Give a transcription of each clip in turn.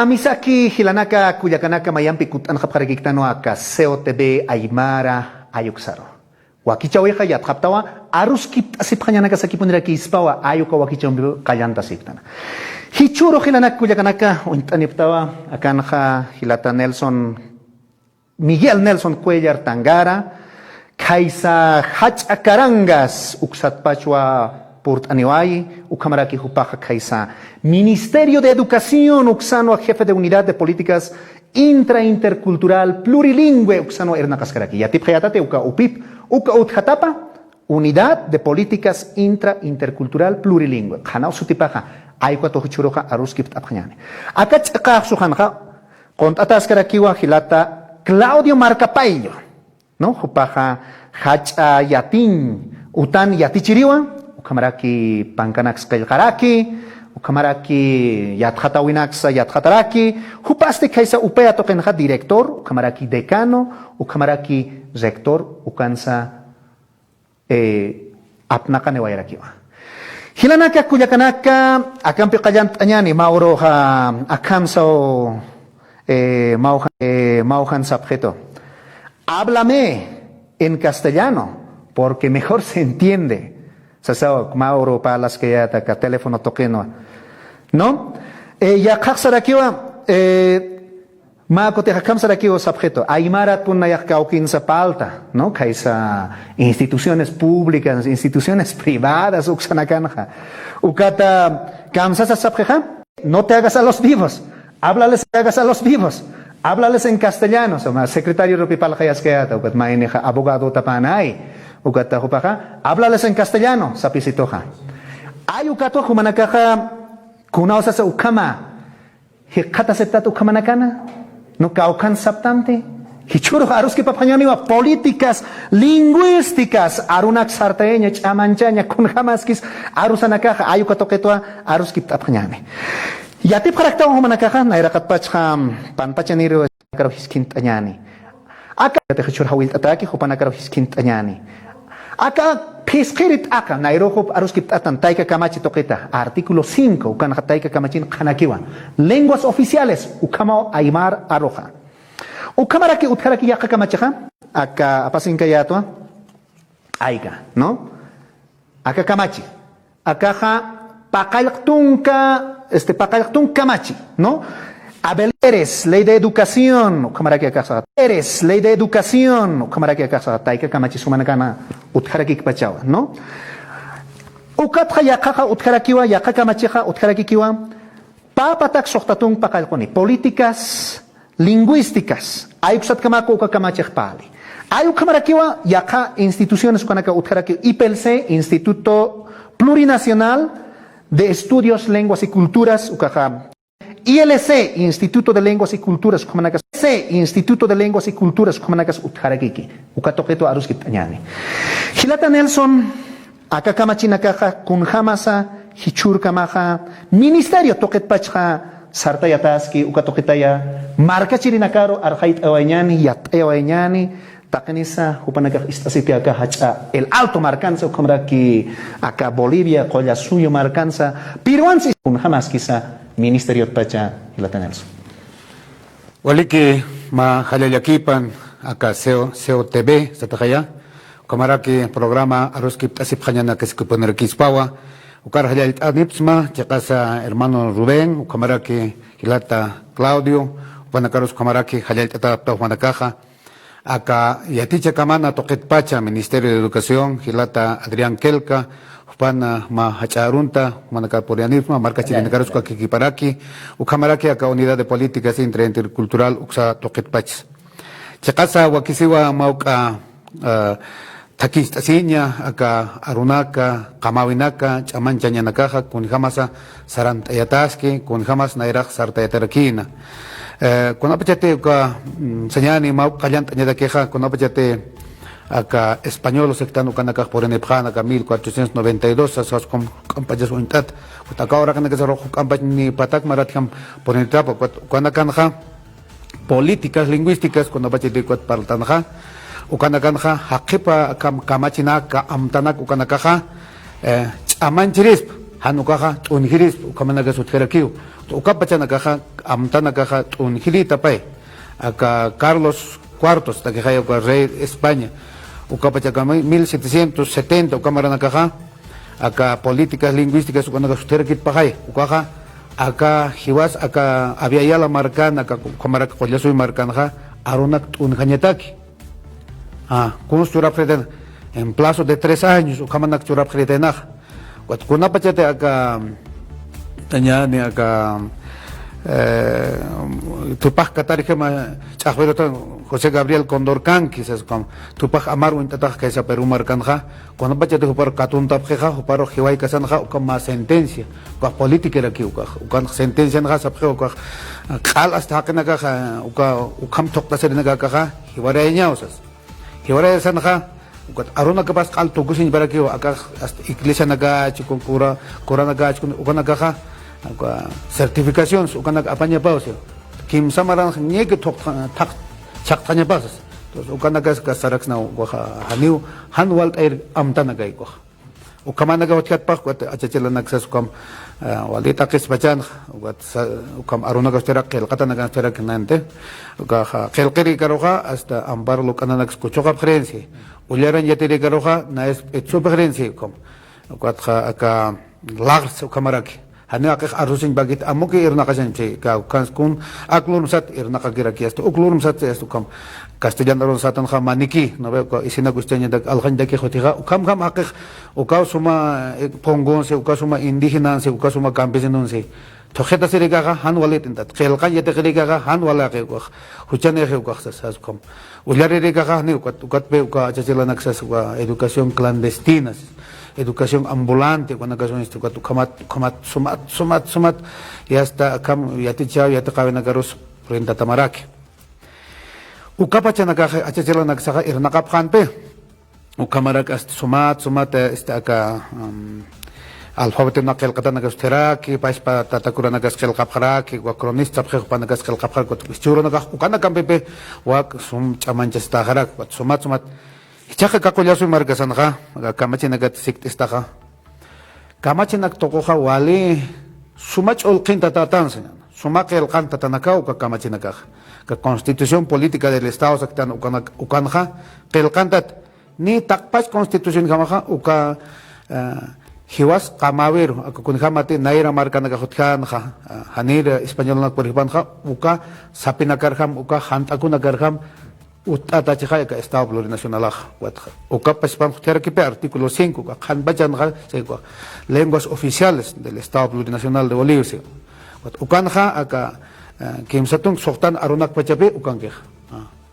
Misaki Hilanaka Kuyakanaka Mayampi Kutanjaparakiktano aka COTB Aymara Ayuksaro. Wakichäwi yatjaptawa Aruskipt'asipxañanakasakipunirakïspawa ayuka wakichäwi kallantasiptana. Hichuro Hilanak Kuyakanaka Untaniptawa Akanja Hilata Nelson Miguel Nelson Cuellar Tangara Kaisa Jach'a Karangas Uksatpachua Purtaniwai, Ukamaraki Hupaja Kaisa. Ministerio de Educación, Uxano, jefe de Unidad de Políticas Intra, Intercultural, Plurilingüe, Uxano, Ernakaskaraki. Yatipjayatate, Uka Upip, Uka Utjatapa, Unidad de Políticas Intra, Intercultural, Plurilingüe. Hanao Sutipaja, Ayqua Tohuchuroja, Aruskipt'asipxañanakasakipunirakïspawa. Akachqa Suhanja, Contatascarakiwa, Hilata, Claudio Marcapaillo, ¿no? Hupaja, Jach'a Yatin, Utan Yatichiriwa. Ukamaraki pankanax kailkaraki, ukamaraki yatjatawinaxa yatjataraki, hupaste kaisa UPEA tokenja director, ukamaraki decano, ukamaraki rector, ukansa apnaka newayarakiwa. Hilanaka kuyakanaka, akampi Jawillt'atanaka, mauroja akamsao maujan sabjeto. Háblame en castellano, porque mejor se entiende. Sasao Mauro para las que ya taca teléfono toqueno, ¿no? Ya kaxarakiwa Mako te hakamsarakiwa sabjeto. Aymara punna ya kaukinsa palta, ¿no? Kaisa instituciones públicas, instituciones privadas, uxanakanja. Ukata kamsasa sabjeja, no te hagas a los vivos. Háblales, te hagas a los vivos. Háblales en castellano. Secretario Rupipal Hayaskeata, ukat maineja abogado tapanay. Ukata hupaja, háblales en castellano, sapisitoja. Ay ukato humanakaja, kunausa sa ukama, hikata septat ukamanakana, no kaukan saptante, hichuro Aruskipt'asipxañanakasakipunirakïspawa, políticas lingüísticas, ARUNAK SARTAYAñ, chamanchaña, kunjamaskis, arusanakaja, ay ukato ketua, Aruskipt'asipxañanakasakipunirakïspawa. Yatip karaktawa humanakaja, nairakatpachja, panpachaniro, Aruskipt'asipxañanakasakipunirakïspawa. Aka te hichur Jawillt'atanaka, hupanakaro Qhisphi. Aka pisqirit aka nairojo Aruskipt'atan taika kamachi toqueta. Artículo 5 ukan taika kamachin khanakiwa. Lenguas oficiales ukama Aymara aroja. Ukamaraki utkaraki yaka kamachaja. Aka apasinka yatwa. Aika, ¿no? Aka kamachi. Akaja pakayaktunka kamachi, ¿no? Abeleres, ley de educación, ukamaraki akasa. Eres, ley de educación, ukamaraki akasa. Taika kamachi sumanakana utkaraki kpachawa, ¿no? Ukatja yakaja utkarakiwa, yakaka machija utkarakikiwa. Papatak sohtatun pakalkoni. Políticas lingüísticas. Ayuksat kamako ukakamachej pali. Ayukamarakiwa yaka instituciones ukanaka utkaraki. IPLC, Instituto Plurinacional de Estudios, Lenguas y Culturas, ukaja. ILC, Instituto de Lenguas y Culturas, Instituto de Lenguas y Culturas, Utjarakiki, Ukatoketo Aruskipt'añani. Hilata Nelson, Akakamachinakaja, Kunjamasa, Hichurkamaja, Ministerio Toketpachja, Sartayataski, Ukatoketaya, Markachirinakaro, Arjawillt'atanaka, Yat'awañani, Takenisa, Upanakaj'ist'asipia jach'a, el Alto Marcanza, Ukamraki, acá Bolivia, Qolla Suyo Marcanza, Piruansi, Kunjamaskisa, Ministerio pacha Hilata Nelson. Waliki ma halayakipan aka COTB satakaya kamaraki programa Aruskipt'asipxañanakasakipunirakïspawa ukar Jawillt'atanipsma chaqasa hermano Ruben kamaraki Hilata Claudio upanakarus kamaraki Jawillt'atanaka aka yaticha kamana toqetpacha Ministerio de Educación Hilata Adrián Kelka Pana ma hacharunta, manacaporianismo, marca chirinakaruska kikiparaki, ukamaraki aka Unidad de Políticas Intra Intercultural, uksa toquetpachs. Chakasa wakisiwa mauka takistasiña, aka ARUNAK, kamawinaka, chamanchañanakaja, kunjamasa sarantayataski, kunjamas nairaj sartayatarakina. Kunapachate uka señani mauka kallantañadakeja, kunapachate acá español sectano kanaka por enepjan acá 1492 asas con campañas unidad acá ahora kanaka se rojo campaña ni patak maratham por entrapa cuando kanja políticas lingüísticas cuando bachete cuat partanja o kanaka haqipa kamachina ka amtanak o kanaka chamanchirisp hanukaja unhiris ukamanaga sutjerakiu ukapachanakaja amtanakaja unhilita pay aka Carlos IV takijayo ka rey España ukapachakama 1770 ukamaranacaja acá políticas lingüísticas ukanaga sutjerakit pajay ukaja acá hiwas acá había ya la marcana acá kamaraka kollasoy marcanja ARUNAK unjañataki kun churapjeten en plazo de 3 años ukamanak churapjetenaj wat kunapachate acá tañani acá tupaj katarikema chajverota José Gabriel Condorcanqui es como tupaj amar wintataj que esa Perú marcanja cuando pachate upar katuntapjeja uparo jiwai kasanja ukama sentencia ka política era ki ukan sentencia nja sapje uka qal hasta haknaka ukam toktaserinaga kaja hiwareña usas hiware sanja ukat aruna kapas qal tukusin para ki aka iglesia naga chikon kura naga chikon ukanaga certificación ukanak apaña pausa kim samaran nieke tok tak chaqtaña pasas entonces ukanagas kasaraxna waja haniu hanwalt air amtanaga iko ukamanaga watkat pak wat achachelanak sasukam walita qhispachan ukam arunaga terak qelqatanaga terak nante uka qelqiri karoja hasta ambarlo kananak kuchoqa preferencia ullaran yatiri karoja na es etso preferencia ukom ukatja aka lagrs ukamaraki hanya akh arusin bagit amuki irnaqashan che ka kanskun aklum sat irnaqakiraki esto uklum sat esto kam castellano satan khamaniki no veo isina gustaña dak alganda que jotiga kam akh uka suma pongon se uka suma indígena se uka suma campesino se tojeta seriga han walet intat khelqan yete khiriga han wala ke ko huchane ke ko sas kom ulare riga ni ukat pe uka chachelanak sas educación clandestina educación ambulante cuando acaso esto cuando kamat sumat ya está kam yatichiri yataqawinagaros renta tamaraki ukapachanaka achachelanak saga irnaqapqan pe ukamarak ast sumat está acá alfabeto naqel qatanagas teraki paispa tatakuranagas qelqapqaraki wa cronista qelqapanagas qelqapqaraki churanaga ukanakam pe wa sum chamanchas tajarak sumat Chaja kakullasu markasanja kamachinagat siktistaja kamachinak tokoja wali sumach olqinta tatansa sumaq elqanta tanaka uka kamachinakaj ka constitución política del estado saktan ukanja qelqantat ni taqpach constitución kamaja uka hiwas qamawero akunjamati naira markanaka jutjanja hanir españolnak poripanja uka sapinakarjam uka hantakunakarjam utata chaya ka estado plurinacional uka paspam terkipe artículo 5 ka khan bachan lenguas oficiales del estado plurinacional de Bolivia ukanja aka kimsatun soqtan arunak pachape ukange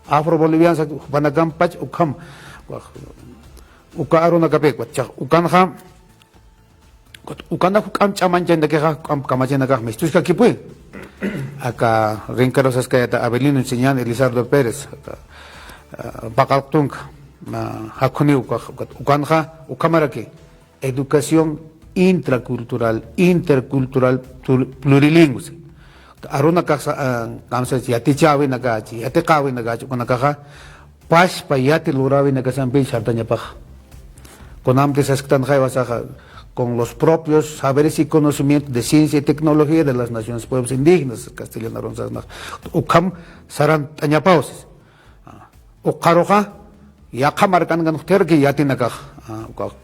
afro bolivian sak banagam pach ukam uka arunak ape ukanja ukanda hukam chamanchen de que kam kamachena ka mestuska kipui aka rinkaros askayata Abelino Enseñan Elizardo Pérez Bakaltung hakuni ukanja ukamaraki educación intracultural intercultural plurilingüe ARUNAK kamsa yatichäwi nagachi yatiqawi nagachi kunakaja paspa yati lurawi nagasampi SARTAYAña paj konamte sasktan jaiwasaja con los propios saberes y conocimientos de ciencia y tecnología de las naciones pueblos indígenas castellanos ukam SARTAYAña pauses uqaroja yaqa markangan terki yatinakaj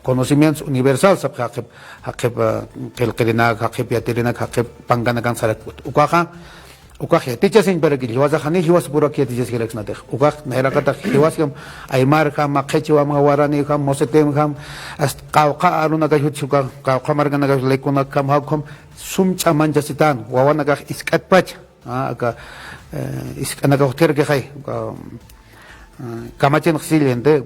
conocimientos universal sab haqib qilqirinak haqib yatirinak haqib panganakan sarak ukaja yatichasin para que hiwas hani hiwas pura que yatichas giraxnatej ukaj nairakata hiwas kam Aymara kam maqhechiwa mawarani kam mosetem kam ast qawqa ARUNAK hutsuka qawqa markanaka lekuna kam hakom sumcha manjasitan wawanaka iskatpach aka iskanaka terki hay kamachin xilente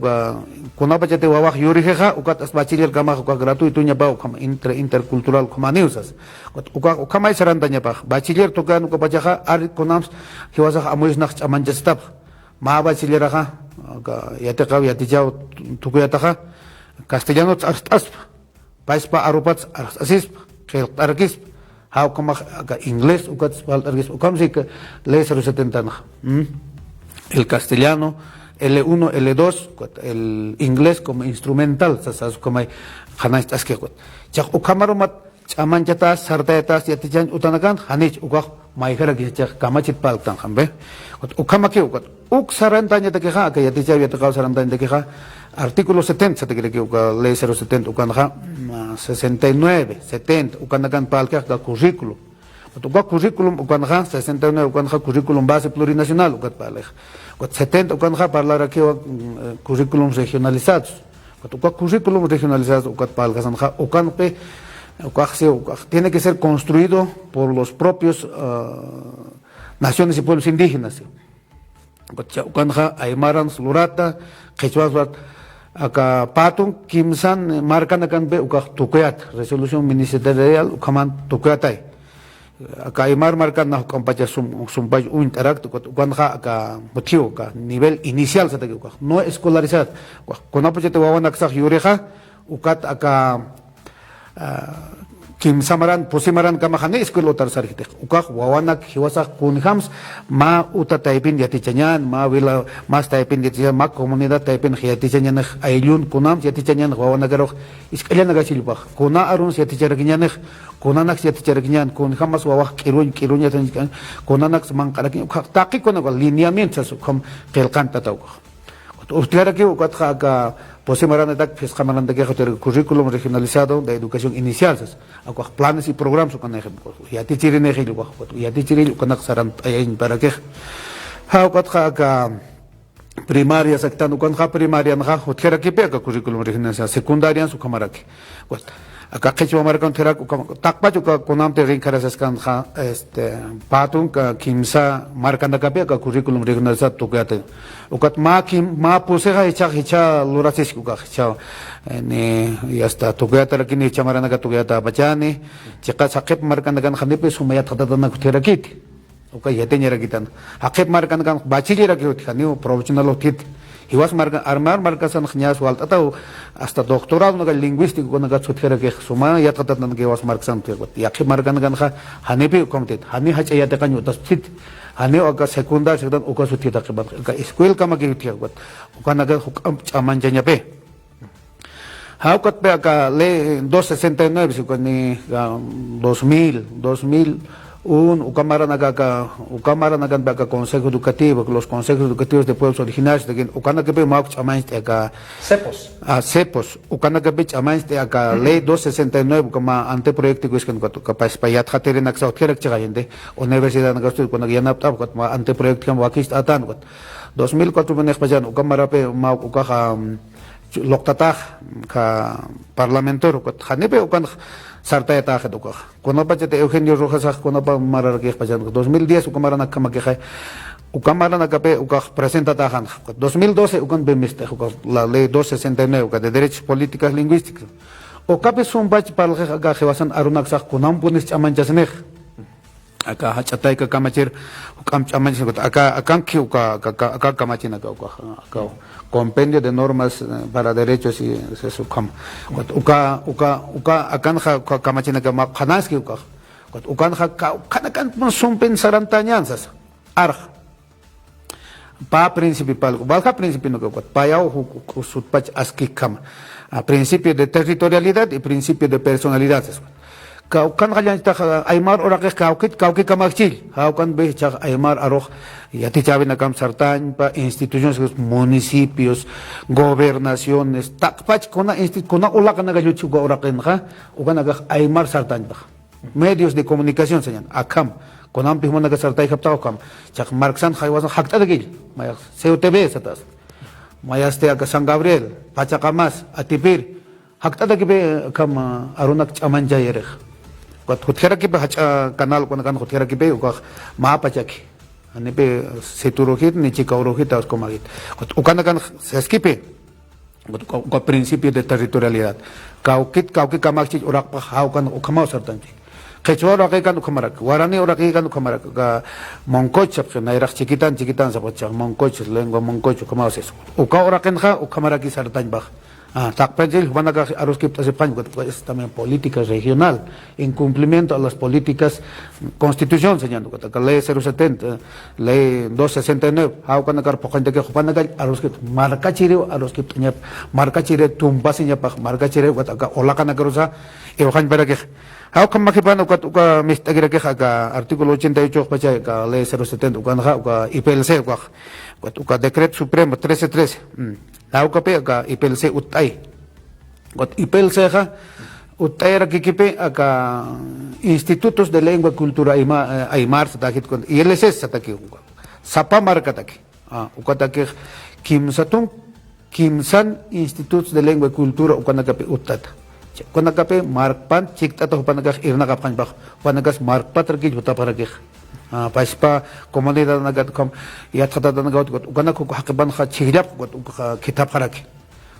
kunapachate wawaj yurijeja ukat bachiller kamaj gratuito ñapa intercultural kumaniusas ukamay SARTAYAña paj bachiller tokan ukapachaja ar kunams hiwasaj amuisnaq ch'amanchastab ma bachilleraja yatiqaw yatichaw tukuyataja castellano t'astaspa paispa arupats asispa qelq'arkispa haw kamaj inglés ukat paltarkispa ukamsik ley 070 el castellano L1, L2, el inglés como instrumental, como Hanais Tasquequat. Chak Ukamaromat chamanchatas sartayatas yaticha'ñ utanakan hanich ukaq mayjara kichaq kamachit palkan hambe ukamaki ukat sarantaña takiqa aka yatichawi yataqaw sarantaña takiqa artículo 70 satakiriki uka ley 070 ukanaqa 69 70 ukanakan palkaq ka currículum uka currículum ukanaqa 69 ukanaqa currículum base plurinacional ukat palej 70 ukanaqa parlaraki currículum regionalizados uka currículum regionalizados ukat palkasanqa ukanpe tiene que ser construido por los propios naciones y pueblos indígenas. Aymara, Lurata, Qhisphi, acá Patun, Kimsan, marcan acá Tuqueat, resolución ministerial, Ucaman Tuqueatay. Acá Aymara marcan na compañía sumpay un interacto, acá motivo, nivel inicial, no escolarizado. Con apoyo de Wawanak Yureja, Ucat acá kim samaran posimaran kamahane eskwelo tarsarite ukaq wawanak hiwasak kunhams ma uta taipin yatichañan ma vila mas taipin yatichañan ma comunidad taipin yatichañan ayllun kunam yatichañan wawanakaro isqallanaga silbaq kuna arun yaticharakiñan kunanak yaticharakiñan kunhamas wawaq kiruña tan kunanak manqaraki ukaq taqi kunaga lineamientos kom qelqanta tawqa usted ukatqa ka posimaran atak fiscamaran de currículum regionalizado de educación inicial akwaq planes y programas con ejemplo yatichiri nejil yatichiri konak saran ayin para que ukatqa ka primaria sectando con primaria naja utjera kipe ka currículum regionalizado secundaria su kamaraki acá Qhisphi marcan terak takpachu ka konamte rinkarasas kan patun ka kimsa marcan kape ka currículum regionalizado tuqate ukat ma puseja hicha lurasis ka hicha ne yasta tuqata rakini chamarana ka tuqata bachani chiqa saqep marcan kan khanipe sumayat khadadana terakit uka yateñera kitan haqep marcan kan bachilera ki khani profesional tit Hiwas marcasan khñas waltata hasta doctorado naga lingüístico naga chutjera que suma yatatan que was marcasan yaqi marcan ganja hanepi comtet hani hach yatakan utas fit hani oka secunda sedan oka sutita que ka escuela kama que tiak wat oka naga chaman jañape haukat pe aka le 269 sikoni 2000 Ucamara nagan baka consejo educativo, los consejos educativos de pueblos originarios de Ucana que mau chamain acá cepos Ucana que chamain acá ley 269 como anteproyecto que es que capaz para ya tratar en acción que chagayende universidad na gasto con ya napta como anteproyecto que wakich'atanaka 2004 menes pajan Ucamara pe mau ucaja loktatah ka parlamentario ko hanepe ukan sartayataj educa konopa chete Eugenio Rojas konopa mararque pajan 2010 ukamara kamakej ukamara nakape uka presenta tajan 2012 ukan bemiste la ley 269 de derechos políticas lingüísticas okape son bach palje aga jewasan ARUNAK kunam punis chamanchasnej aka hachatay ka kamachir ukam chamanchis aka akanki uka kamachina ka compendio de normas para derechos y eso como akanja kamachina ka khanaski ukanja kanakan son pensarantañanzas arj pa principal balja principio no ka payao sutpach aski kama principio de territorialidad y principio de personalidad kan kalian ta Aymara oraqe kaukit kamakchil haukan be cha Aymara aroj yatichawi nakam SARTAYAñn pa instituciones municipios gobernaciones takpach kona ulaka naga yuchu oraqen ha ukanaga Aymara SARTAYAñn medios de comunicación señan akam konam pihmon naga SARTAYAñn haptaw kam chak marksan haywasan hakta dagil maya CUTV satas mayaste aka San Gabriel Pachacamas Atipir hakta dagibe kam ARUNAK chaman jayerej Hutjera que hacha canal cuando kan hutjera que pe uka mapachaki ane pe seturojit ni chicaurojit as comagit ukana kan seskipe uka principio de territorialidad kaukit kamakchi urak pa haukan ukama sartanji Qhisphi oraqi kan ukamarak warani oraqi kan ukamarak ka monkoch na irak chiquitan sapocha monkoch lengua monkoch ukama ses uka oraqen ha ukamaraki sartanj bah Taqpachil, Huanaga Aruskipt'asipxañanakasakipunirakïspawa, es también política regional, en cumplimiento a las políticas constitución, señor, ley 070, ley 269, Haukanakar Pojanteque, Jupanakal, Marcachiri, Aruskipt'añap, Marcachiri, Tumpasiñapaj, Marcachiri, Wataka, Olakanakarusa, Eojan Paraque. Haukan Makipano, Mistagiraque, artículo 88, Pacha, ley 070, IPLC, decreto supremo 1313. Haukape acá IPLC utay. IPLC utay rakikipe acá institutos de lengua y cultura Aymara satakit con ILS sataki. Sapa marca taki. Ukataki kimsan institutos de lengua y cultura ukanakape utata. Ukanakape markpan chiktata upanakak irnakapan bak. Upanakas markpat rakik utaparakik. Paspa comunidad nagat kom yatcha'atanaka ukanak hakiban ha chihlap kitab haraki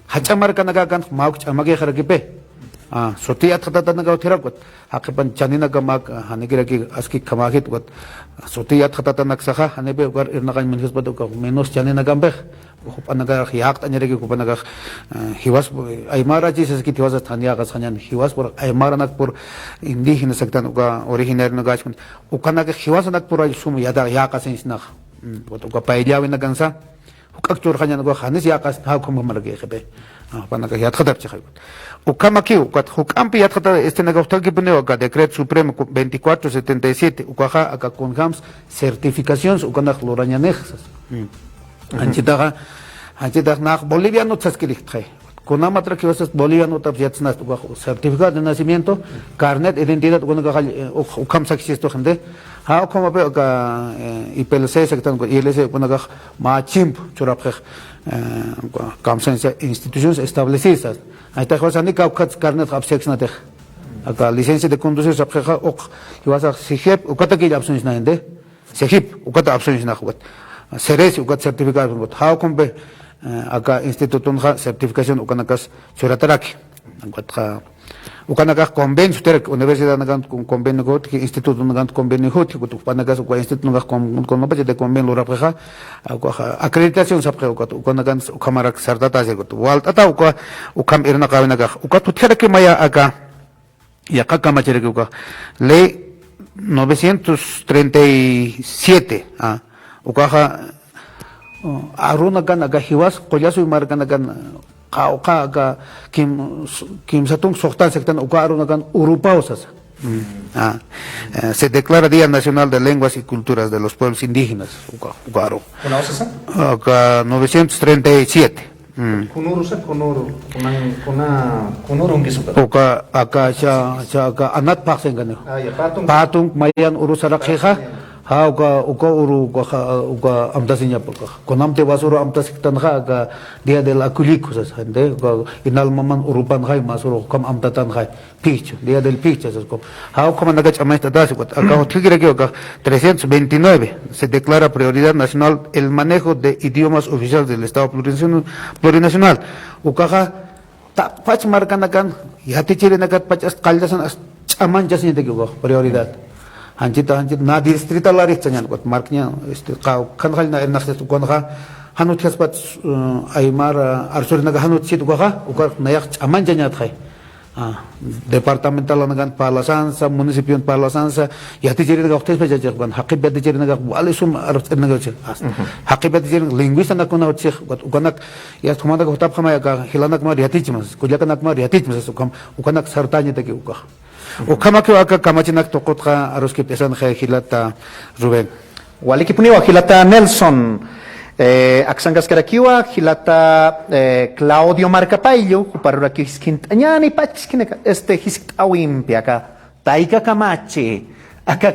jach'a marka nagakan mauk chamagi harakipe soti yatcha'atanaka utirak hakiban chaninaka mak hanigiraki aski kamagit soti yatcha'atanaka saha hanibe ugar irnakan minhis baduk menos chaninaka beh Kupanaga hiakt anyaregi kupanaga hiwas Aymara Jesus ki hiwas thania gas khanyan hiwas por Aymara nak por indígena sectan uga originario no gas ukanaga hiwas nak por sum yada yaqa sinsna uga pailla wena gansa hukak chur khanyan uga khanis yaqas ha kum marge khebe panaga yat khadap chakhay ukamaki ukat hukampi yat khata este naga utaki pune uga decreto supremo 2477 uga aka konhams certificaciones ukanag lorañanexas Anchitaga nach Bolivia no tsaskilichtay. Kunamatra que vas Bolivia no tapjetsnas certificado de nacimiento, carnet, identidad, ukam saxisto gente. Ha como pe ka IPLC sectan ko ILC kunaga ma chimp churapje kamsensa instituciones establecidas. Ahí está Josani Kaukat carnet absexnate. Acá licencia de conducir sapjeja ok. Y vas a sihep ukataki absens na gente. Sihip ukata absens na jugat. Seres ukat certificado ukat how kombe aka instituto nga certificación ukanakas churataraki ukat ukanakas convenio terek universidad nagan convenio got ki instituto nagan convenio hot ukat panakas uka instituto nagan con nopaje de convenio rapreja acreditación sapre ukat ukanagan ukamarak sardata ukat waltata ukam irna kawinaga ukat tuthereke maya aka yaka kamachere uka ley 937 ukaha ARUNAK naga hiwas qollasu markanakan qauqa ka kim satung sohtan sectan uka ARUNAK urupausas se declara Día Nacional de Lenguas y Culturas de los Pueblos Indígenas uka 937 uka aka cha anat paksengane patung mayan urusarakha uka uru uka amtasinya paka konamte basuru amtasiktanha ka dia del akuliku sasande inal maman urupan hai masuru kam amtatan hai picho dia del picho saskom como naga chamaita das acá tigre que 329 se declara prioridad nacional el manejo de idiomas oficiales del Estado plurinacional ukaha pach markanakan yatichiri nakat pachas kaldasan chaman jasnya de prioridad Anjita na distrita laris chanyan kot marknya kan hal na ernak tu kon ha hanut khaspat Aymara arsur naga hanut sit uka nayak aman janyat khai departamental nagan palasansa municipio palasansa yatichiri naga khtes pejaj ban haqib yatichiri naga alisum arf naga chik haqib yatichiri lingüista na kona chik ukanak ya thumada ko tap khama ya hilanak ma yatichmas kujakanak ma yatichmas ukanak SARTAYAñ taki uka Ukamaki waka kamachinak tokotka Aruskipt'asipxañanakasakipunirakïspawa hilata Ruben. Walikipuniwa hilata Nelson. Aksangaskarakiwa hilata Claudio Marcapaillo huparurakiskint'añani pachkineka hisk'awimpi aka taika kamachi aka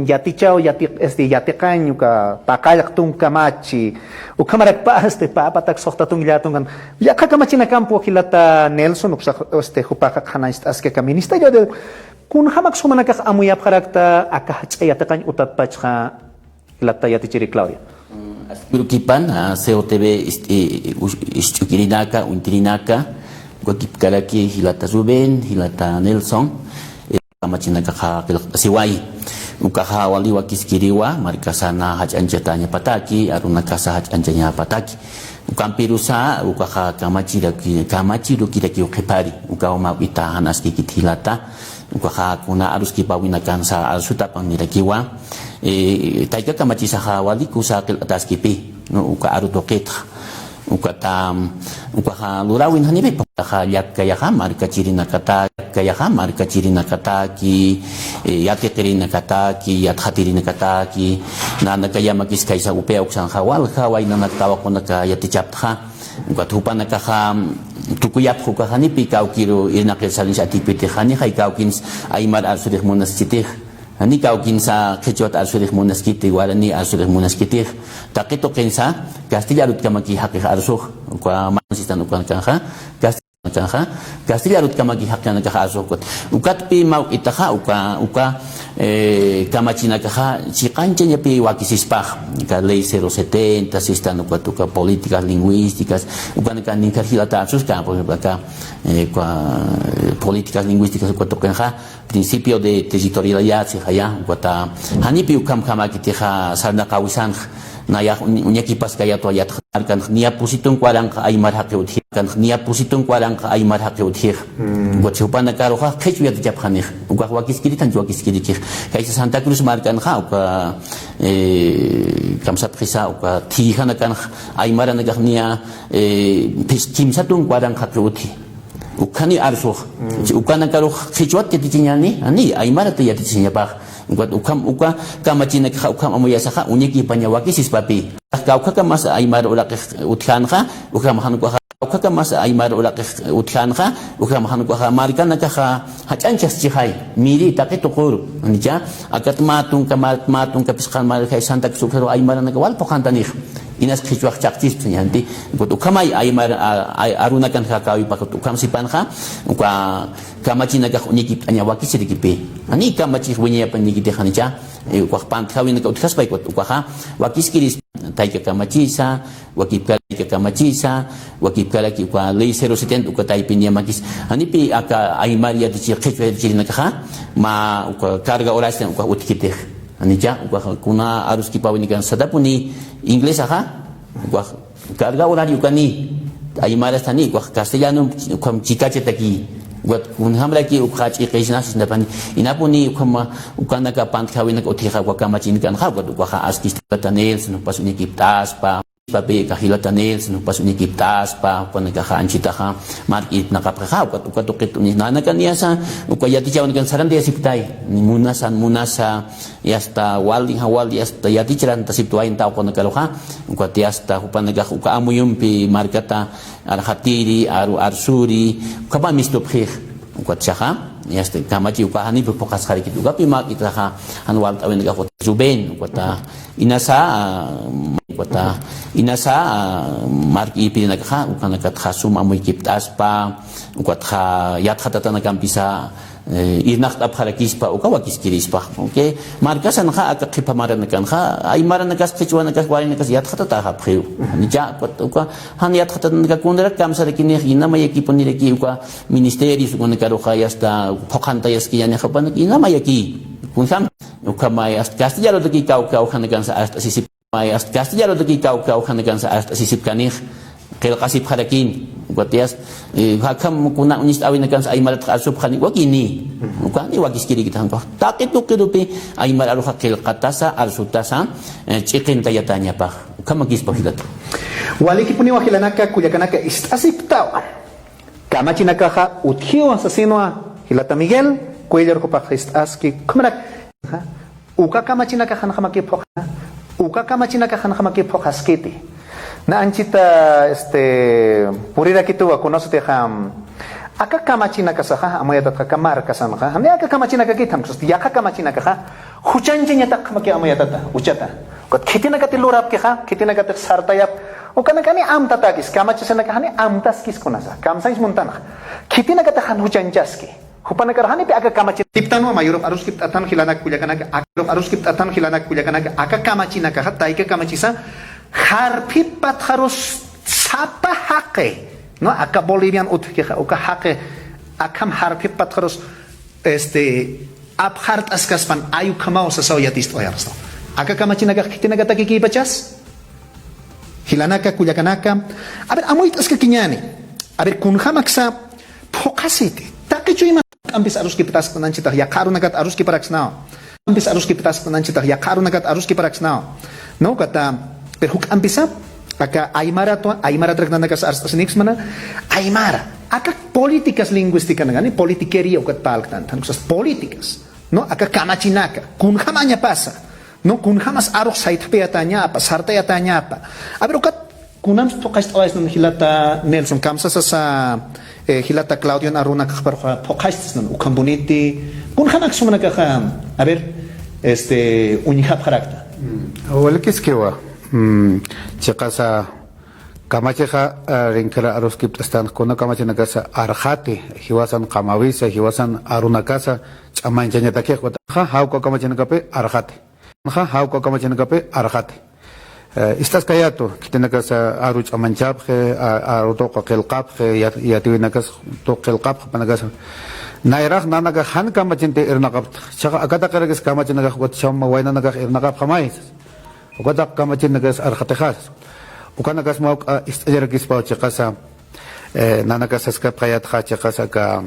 yatichao yatiqañ uka taqallaqtun kamachi ukamarakpa papatak soqtatun llatungan yaka kamachina campo hilata Nelson hupaqaq hanaystaskeka Ministerio de kun hamak sumanakaq amuyapqarakta aka jach'a yatiqañ utatpachqa hilata yatichiri Claudia. Grukipan COTV Ischuk'irinaka Untirinaka Wakipkalaki hilata Ruben hilata Nelson kamachinaka siwai ukaha wali wakiskiriwa marikasana hach'anchataña pataki ARUNAK hach'anchaña pataki Ukampirusa ukaha kamachiru kiraki ukipari ukawama ita hanaski kitilata ukaha kuna Aruskip'awina kansa arsutapang nirakiwa taika kamachisa hawali kusakil ataskipi no uka arutoketa ukaha lurawin hanibi ukaha yakkayaha markachiri nakata ki yatichiri nakata ki yathatiri nakata ki nanakayama kiskaisa UPEA uksan hawal hawai nanaktawa kunaka yatichaptha ukatupa nakaha tukuyap hukahanipi kaukiro inakil salin sa atipiti hani hay kaukins Aymara arsurih munas chitih hani kaukin sa kecuat arsurih munas kiti warani arsurih munas kitih takito kinsa Castilla rut kamaki hakih arsuh kwa masistan ukan kanha Castilla rut kamaki hakih nakah arsuh kot ukat pi mau itaha uka kamachina kaha chiqanchanya pi wakisispaj ka ley 070 sistan uka políticas lingüísticas ukan ka ninkarhilata arsuh ka por ejemplo acá políticas lingüísticas uka tokenja principio de territorialidad se haya uka hanipi ukam kamaki tiha sarna kawisan naya unyakipas kaya to ayat kan nia pusitong kwarang ka Aymara hakeudhir kan nia pusitong kwarang ka Aymara hakeudhir got supana karoha khechwiat japkhanih uka wakiskiritan wakiskirikih kaisa Santa Cruz markan kha uka kamsat khisa uka thihana kan Aymara nagahnia kimsatong kwarang hakeudhi ukani arso ukana karo khechwat ketinyani ani Aymara te yatichinya bah uka kamachina ka ukam amuyasa ka unyaki panyawaki sispapi ka mas Aymara ulak utkan ka ukam han ko ka mas Aymara ulak utkan ka ukam han ko markan ka hachanchas chihay miri takitukur anja akat matung kapiskan mal kay Santa Cruz pero Aymara nagawal pokantanih inas khichwak chaktis nyanti gut ukamay Aymara ARUNAK kan kakawi pakut ukam sipan ka uka kamachina ka unyaki panyawaki sirikipi ani kamachi winya panigiti khanicha ukwa panthawin ka utkhaspai kot ukwa wakiskiris taika kamachisa wakipkala kamachisa wakipkala ki ukwa ley 070 ukwa taipinya makis ani pi aka Aymara yatichi khichwa naka ma ukwa karga orasyan ukwa utkitih anija ukwa kuna Aruskip'awini kan sadapuni Ingles aha ukwa karga orari ukani Aymara tani ukwa castellano ukwa chikache taki wat kun hamla ki ukhachi qishnas napani inapuni ukana ka panthawina ka uthiha kwa kamachin kan kha ukwa Aruskipt'atanels no pasuni kiptaspa pape Jawillt'atanels no pasuni kiptaspa panaka anchitaha markit nakapkha ukwa tukit ni nanakania sa ukwa yatichawan kan sarande siptai munasa yasta wali yasta yatichiran tasiptuain ta ukwa nakaloha ukwa tiasta upanaga ukwa amuyumpi markata arhatiri arsuri kapa mistopkhir ukwa chaha yasta kamachi ukwa hani pokas khari kitu gapi ma kitaha hanwal tawen ga Ruben ukwa inasa marki ipinakha ukana kathasum amoy kiptaspa ukwa yatch'atanaka bisa irnaqt apharakispa ukawakiskirispa okay markasan kha akaqipamaran kan kha Aymara nakas khichwana nakas wari nakas yatch'atata hapkheu nija ukwa han yatch'atanaka kunrak kamsarakini inama yakipunireki ukwa Ministerio sugona karoha yasta phokanta yaski yani khapan inama yaki kunsam ukama yast Castilla de kau khanakan sa asta sisip mayas Castilla de kau khanakan sa asta sisip kanih qilqasip kharakin Guatias, hakam kuna unis awin nakan sa Aymara asub khani wakini. Ukani wakiskiri kita hangko. Takit tukirupi Aymara aru hakil katasa arsutasa chiqin tayatanya pa. Kama kispa hilat. Waliki puni wakilanaka kuyakanaka istasiptawa. Kama chinakaha uthiu asesino hilata Miguel Cuellar ko pa Qhisphi kumrak. Uka kama chinakaha nakamaki pokha. Uka kama chinakaha nakamaki pokaskiti. Na anchita purira kitu conoce te ham aka kamachina kasaha amoyata kamar kasamaha hamne aka kamachina kakitam kusти yaka kamachina kaha huchanjenya tak kamaki amoyata uchata kot khitina kati lorap ke ha khitina kati sartayap ukana kani amta takis kamachina kahani amtas kis kunasa kamsais muntana khitina kati han huchanjaski hupana karhani pe aka kamachina tiptano mayor Aruskipt'atan hilanak kuyakanaka Aruskipt'atan hilanak kuyakanaka aka kamachina kaha taika kamachisa harpipat harus sapa hake no aka Bolivian utkeha uka hake akam harpipat harus abhart askaspan ayu kamau sasau yatis oyarsto aka kamachina ka kitina kata kiki bachas Hilanaka, Cuyacanaka. A ver, amoitas que quiñani. A ver, kunjamaxa, pokasiti. Takechuima, ambis Aruskipt'asipxañanakasakipunirakïspawa, yaqarunakat Aruskipt'asipxañanakasakipunirakïspawa. Ambis Aruskipt'asipxañanakasakipunirakïspawa, yaqarunakat Aruskipt'asipxañanakasakipunirakïspawa. No, kata, pero huk ambisa, acá Aymara, Aymara traknanakas arstasinixmana, Aymara. Acá políticas lingüísticas, ¿no? Politiquería, ukat palktan, políticas. No, acá kamachinaka, kunjamaña pasa. No, kunjamas aruk saitpeatañapa, sartayañapa. A ver, ukat kunams pokaistawais no hilata Nelson kamsasa hilata Claudio ARUNAK pokaistas no ukambuniti. Kunjamak sumanaka, a ver, uñihap karakta. Awalkiskewa. Chikasa kamacheja rinkera Aruskipt'astan kuna kamachinakasa arjate hiwasan kamawisa hiwasan arunakasa ch'amanchañatakej wataja hawka kamachinakape arjate hawka kamachinakape arjate estas kayato kitinakasa aru ch'amanchapje aru toqa qilqapje yatiwinakas toqilqapje panakasa nayraj nanaka han kamachinte irnaqapta chaqa akata qarakas kamachinakaj watchama waynanakaj irnaqapja mais Ukatak kamachinnakas arjatejas. Ukanakas mauk Yarakispawa chikasa nanakasaska payatja chikasa ka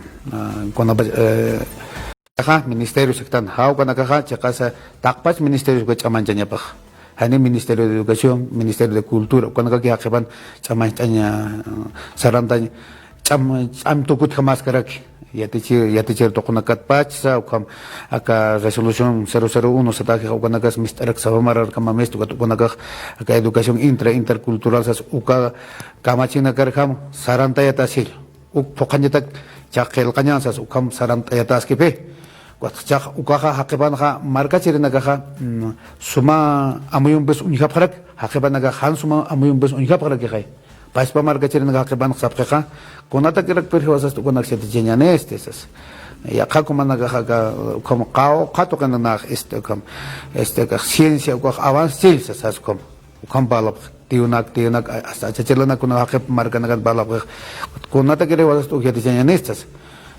Ministerio sectan haukanakaja chikasa takpach Ministerio ka chamanchañapaj. Hani Ministerio de Educación, Ministerio de Cultura, ukanakaki haqipan chamanchaña sarantaña cham tukut jamás karaki. Yatichiri tokunakat pachsa ukam aka resolución 001 sataje ukanakas mistarak sabamarar kamamestu ukanakaj aka Educación Intra Intercultural sas uka kamachina karham sarantayatasil uk poqanyatak chaqelqañan sas ukam sarantayataskipe chaq ukaja haqipanaja markachirinakaja suma amuyumpes uñihapqarak haqipanaga han suma amuyumpes uñihapqarak kay Paispa markachirinaka haqipanaq sapqiqa kunata kirak pirhiwasas tukunak yatichiñanestes yaqaku manakaqa como qato kananaq ka ciencia ukaq avance chilsas askom ukam balap tiunak hasta achachilana kuna haqip markanakan balap kunata kirhiwasas tuk yatichiñanestes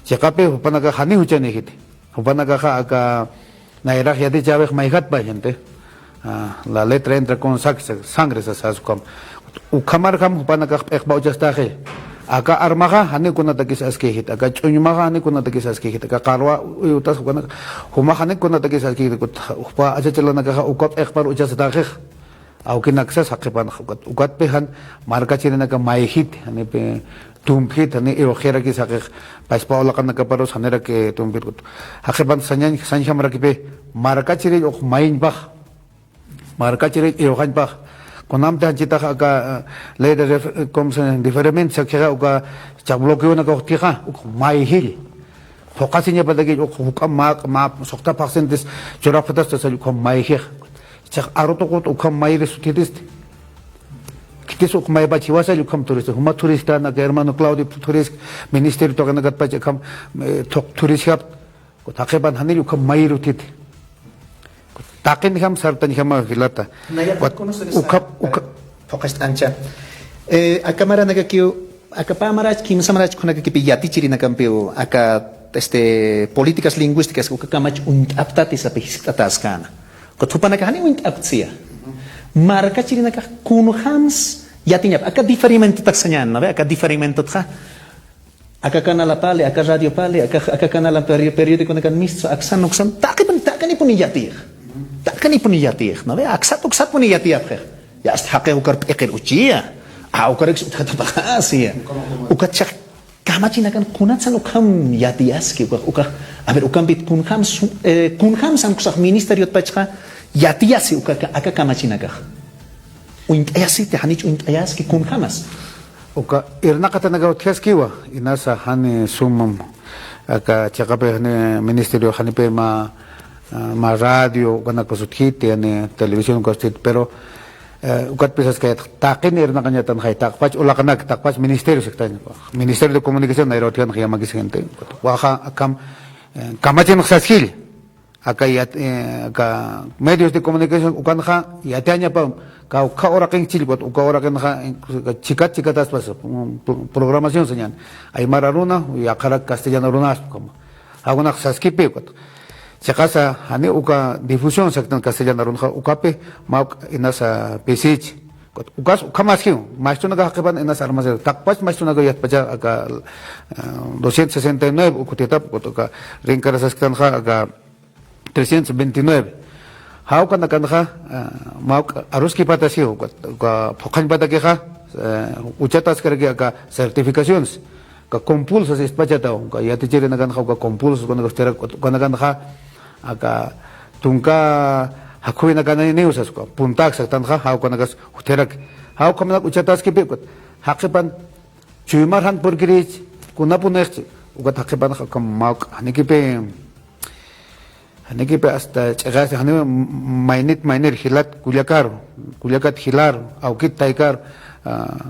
chaqapi hupanaka hani huchanijiti hupanaka aka nayraq yatichaweq mayjatpa gente la letra entra con sangre sas askom Ukamarkam hupanakaq p'ikba'uchastaje aka armaqa hanikunatakish askejit aka ch'uñumaqa hanikunatakish askejit aka qarwa uyutas huma hanikunatakish askejit upa achachilanakaqa uka p'ikpar uchastaje awkinaksas haqipanaq ukatpi han markachirinaka mayjit hanipi tumpjit hani irojerakis haqiq paispa ulaqanaka paros haneraki tumpjit haqipan sañhamrakipi markachiri uq mayinpaq markachiri irojanpaq Konamte hanchitaja acá ley de diferencia que acá chabloqueo na cohtija maihil focasiña para que ukam ma sokta pacientes chorapatas te salió con maihil chak aroto ukam maihil sutidiste kitis uk mai bachiwasa ukam turista huma turista na hermano Claudio turist ministerio to ganagat pa kam turista ko takeban hanil ukam maihil utit Takin ham sartan ham hilata. Ukap focus ancha. Akamara nagakiu akapamarach kimsamarach kunagakipi yatichiri nakampeu aka políticas lingüísticas ukakamach aptatis apihtatascana. Kotupanaka hani aptsia. Marca chiri nakak kunhams yatinyap aka diferimento taksanyan na aka diferimento tha. Aka kanala pale aka radio pale aka kanala periódico nakan misto aksan noksan takani puni yatir. Takani puni yatir, no ve, aksat puni yatir. Ya hasta haqe ukar pekir uchia, ukar ex utatapakasia, ukachak kamachina kan kunatsan ukam yatiaski, a ver ukam bit kunham san kusak ministerio pachka yatiasi ukaka aka kamachina ka. Uintayasi te hanich uintayaski kunhamas. Uka irnaqatanaga utkaskiwa inasa hani sumam aka chaqape hani ministerio hani pe ma radio kana kosutjiti ane televisión kostit pero ukat pisas kaya takin irnaqanya tan kay takpach ulaqanak takpach ministerio sektan ministerio de comunicación na irotian kaya magisente waha akam kamachin ksaskil aka medios de comunicación ukanja yatanya pa ka orakin chilbot uka orakin chikatas pas programación señan Aymara runa yaqara castellano runas como alguna ksaskipe Chakasa hani uka difusión saktan castellano runja ukape mauk inasa pesich ukas ukamasio maestro naga hakeban en las armas takpach maestro naga yat pacha aga 269 ukuteta uka reencarnasas kanja aga 329 hau kana kanja mauk Aruskipt'asipxañanakasakipunirakïspawa uka phokan batakeja uchatas karage aga certificaciones ka compulsos espachata uka yatichiri nagan uka compulsos kana gostera kana kanja aga tunka hakuina kana neusas ko puntak saktan hau kana gas uterak hau kamna uchatas kipe hakipan chumar han porkirich kuna punex uka hakipan kam mauk hanikipe hasta chagas hani mainit hilat kulyakat hilar aukit taikar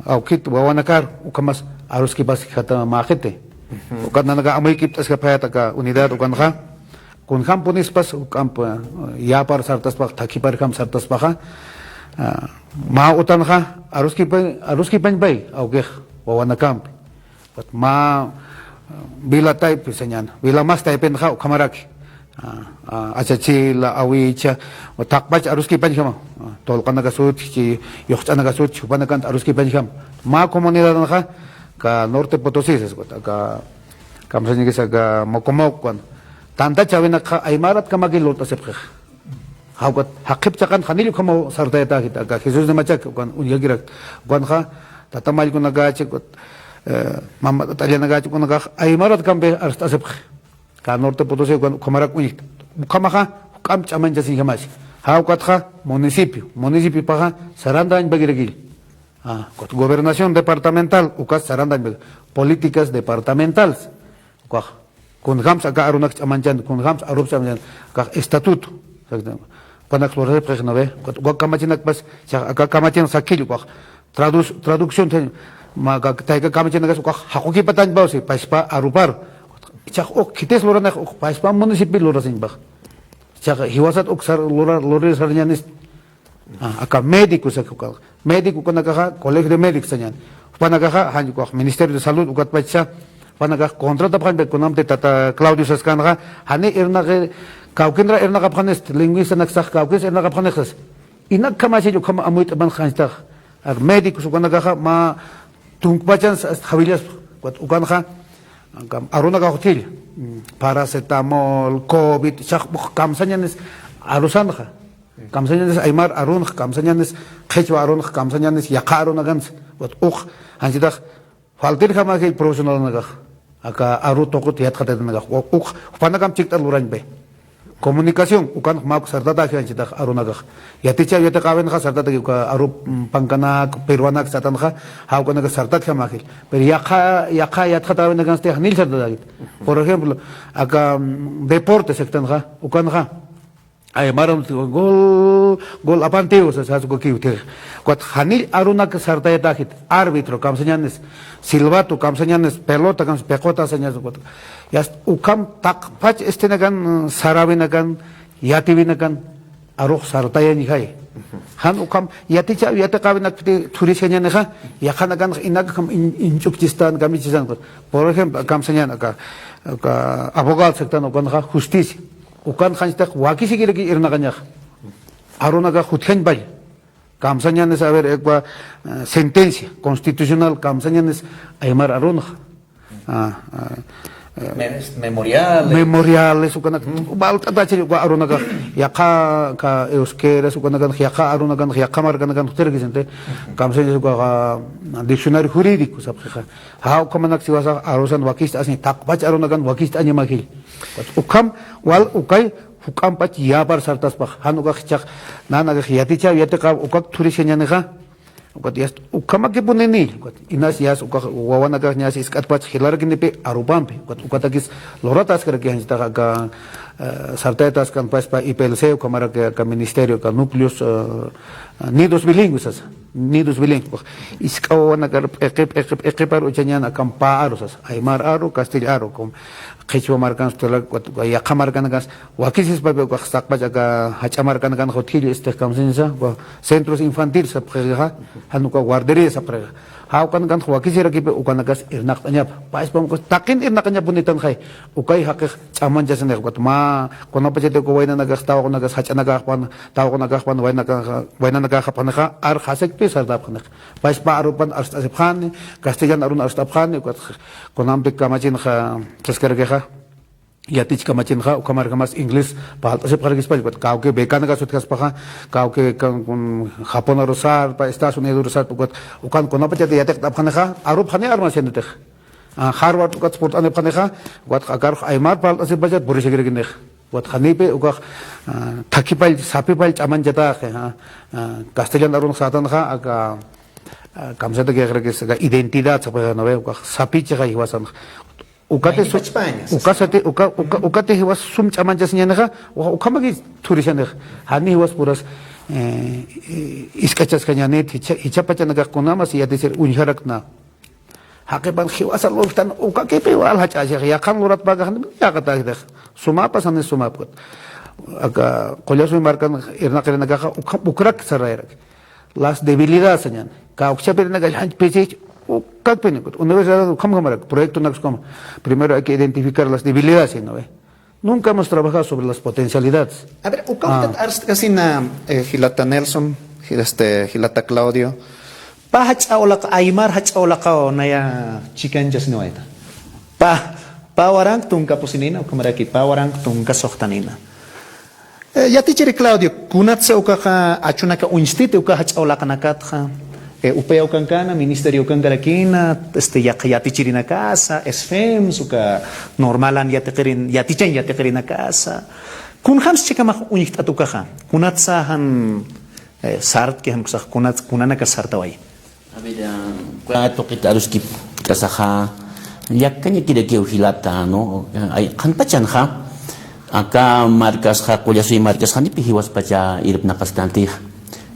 aukit wawanakar ukamas Aruskipt'asipxañanakasakipunirakïspawa maakete uka nanaga Aruskipt'asipxañanakasakipunirakïspawa ka unidad ukanha kun ham punispas kamp yapar sartaspak takipar sartaspaja ma utanja Aruskipt'asipxañanakasakipunirakïspawa bay augej wawanakam ma bila type señan bila mas type enja kamaraki achachila awicha takbach Aruskipt'asipxañanakasakipunirakïspawa tolqanagasut chi yoqch'anagasut chupanakan Aruskipt'asipxañanakasakipunirakïspawa ma comunidad anja ka norte Potosí ka kamsañigisa ka mokomok tanta chavina Aymarat kamagilot asepja haukat hakipchakan khanil como sartayata kita ka Jesus de machak kan unyagirak kan tatamal ko nagachik mama tataya nagachik ko nagach Aymarat kambe asepja ka norte Potosí kan kumarak unik kamaha kam chaman jasi kamash haukat municipio paha sarandañ bagiragil gobernación departamental ukas sarandañ políticas departamentales con gams aga ARUNAK amanjan con gams arup amanjan ka estatuto panak lore pregnove ko kamachinak pas aga kamachin sakil ko traducción ma ka taiga kamachin nagas ko hakuki patan bausi paspa arupar chak ok kites lorana ok paspa municipio lorasin ba chak hiwasat ok sar lore sarnyanis aka médico sakukal médico kanaka colegio de médicos sanyan panaka han ko Ministerio de Salud ukat pacha panaga contrata phan kunam te tata Claudio Saskanga hani irna kaukindra irna kaphanes lingüista naksak kaukis irna kaphanes inak kamache jo kama amuit ban khansta ar médico sukanaga ma tungpachan Javillas ukanja ARUNAK hotel paracetamol covid chak kamsanyanes arusanja kamsanyanes Aymara ARUNAK kamsanyanes Qhisphi ARUNAK kamsanyanes yach'a ARUNAK hanjida faltir kama ke profesional naga aka aru tokut yat khata naga panakam chikta luran be comunicación ukan mak sartata ke hanjida ARUNAK yaticha yata kawen kha sartata ke aru pangkana peruanak satan kha hau kana sartat kama ke pero yat khata naga ste hanil sartata por ejemplo aka deporte sektan kha ukan kha Aymara gol apanteo sa ko kiuter kot hanil ARUNAK sartayata hit árbitro kamsañanes silbato kamsañanes pelota kam pekota sañas kot yas ukam tak pach nagan sarawinagan yativinagan aruh sartayañ hay han ukam yaticha yataqabinak turisañane ha yakanagan inak kam inchukchistan kamichisan por ejemplo kamsañan aka abogado sektan ukan ha justicia ukan khanjtak wakisigiragi irnaqañaq ARUNAK jutjan bay kamsañanes a ver ekwa sentencia constitucional kamsañanes Aymara ARUNAK memoriales ukanak balta tachiri kwa ARUNAK yaqha ka euskera ukanak yaqha ARUNAK yaqha markanakan tergisente kamsañanes kwa diccionario jurídico sabja ha kamanak siwasa arusan wakich'asni takpach ARUNAK wakich'aña makil ukam wal ukay hukam pach yapar sartas pach hanuka chak nanaga yaticha yataka ukak turiseñaneja ukat yas ukama ke puneni inas yas ukak wawanaka nyas iskat pach hilarkinepe arupampe ukatakis loratas kara ke hanjita ka sartayatas kan paspa IPLC ukamara ka Ministerio ka núcleos nidos bilingües iskawana kar ekipar uchañana kampa arosas Aymara aru Castilla aru Qhisphi markan stela yaqha markanagas wakisis pape ko sakpacha ka jach'a markanagan hotel kamsinsa centros infantiles sapqeja hanuka guardería sapqeja hau kan wakisira kipe ukanagas irnaqtañap paispam ko takin irnaqañap punitan khay ukay haqiq chaman jasane ko ma kono pachete ko wayna nagas taw ko nagas jach'a nagas pan taw ko nagas pan wayna nagas pan ar hasek pi sartapkhane pais pa arupan Aruskipt'asipxañanakasakipuni castellano aruna Aruskipt'asipxañanakasakipuni ukat konampi kamachinja chaskarkeja yatich kamachinja ukamarkamas inglés Jawillt'atanaka ukat kauke bekanaka sutkaspanja kauke Japón arusar pa Estados Unidos arusar ukan konapachate yatekapjaneja arupjane armasenetej Harvard ukat sport anepjaneja ukat akar Aymara Jawillt'atanaka burisegreginej ukat janipe ukat thakipal sapipal chamanjata castellano arun satanja aka kamsata que identidad sapaya no veo sapicha hiwasan ukate ukate hiwas sum chamanjas nyanaga ukamagi turishaner hani hiwas puras iskachas kanyanet hichapachanaga kunamas ya decir unharakna hakeban hiwas aloftan ukakepe wal hachaja yakan lurat bagahan yakata sumapasan sumaput aga Claudio Marcapaillo ukrak sarayrak las debilidades señan universidad proyecto primero hay que identificar las debilidades ¿no? Nunca hemos trabajado sobre las potencialidades. A ver, casi Hilata Nelson, Hilata Claudio. Jach'a olak Aymara jach'a olakao naya chikanjas no eta. Warang tunka pusinina kumaraki warang tunka sohtanina. Yatichiri Claudio, kunatsa ukaha achunaka unstite ukaha olakanakat UPEA ukankana, Ministerio ukankarakina, yatichiri na casa, SFEMS uka normalan yatichiri na casa. Kun hams chikamah unikt atukaha, kunatsa han sart ke ham kusah kunanaka sartawai. Abida kuato kita Aruskipt'asipxañanakasakipunirakïspawa yakanya kidakeu hilata no ay kanpachanha aka marcasja Cuellar marcasja ni pihiwas pacha iripnaqastantij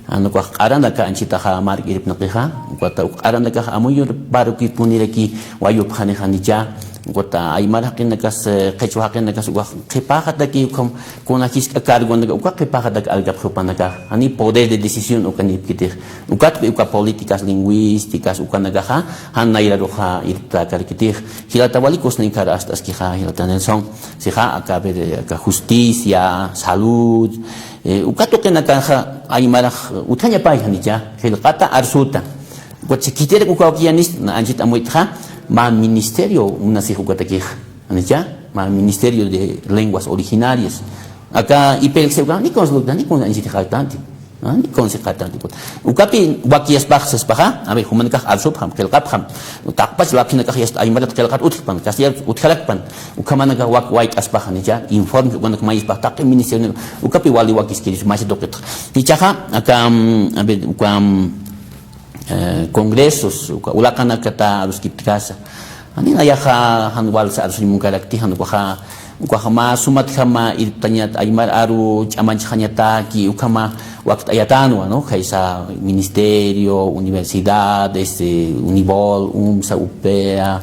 anu kwa ARUNAK anchitaja mark iripnaqija kwata ARUNAK amuyur barukipuniraki wayupjanejanicha kwata Aymara qinakas qechwaqinakas wa qipajataki kunakis cargo uka qipajataki algapjupanaka ani poder de decisión ukanipkitij ukatpi uka políticas lingüísticas ukanagaja hanayraruja irtakarkitij hilatawalikos ninkara hasta askija hilatanelson sija akabe justicia salud ukato kenakaja Aymara utanya payhanicha hilqata arsuta kwatsikitera ukawkianis anchit amuitja ma Ministerio una sijukatakij anicha ma Ministerio de Lenguas Originarias acá ipel seuga ni konslugda ni kon anchit khaltanti ni kon se khaltanti ukapi wakichäwi a ver humankaj alsubham kelqapham taqpach wakinakaj yast Aymara kelqat utpan kasiyar utkalakpan ukamanaka wakichäwi anicha informe kunak mayispa taqi Ministerio ukapi wali wakiskiris machidoqit tichaja acá a ver ukam congresos ulakana kata Aruskipt'asipxañanakasakipuni ani ayaha hanwal sa arusnimunkarakti hanukwaha ukahama sumat khama irtanyat Aymara aru chamanchanyataki ukama waqt ayatano no kaisa Ministerio Universidad Unibol UMSA UPEA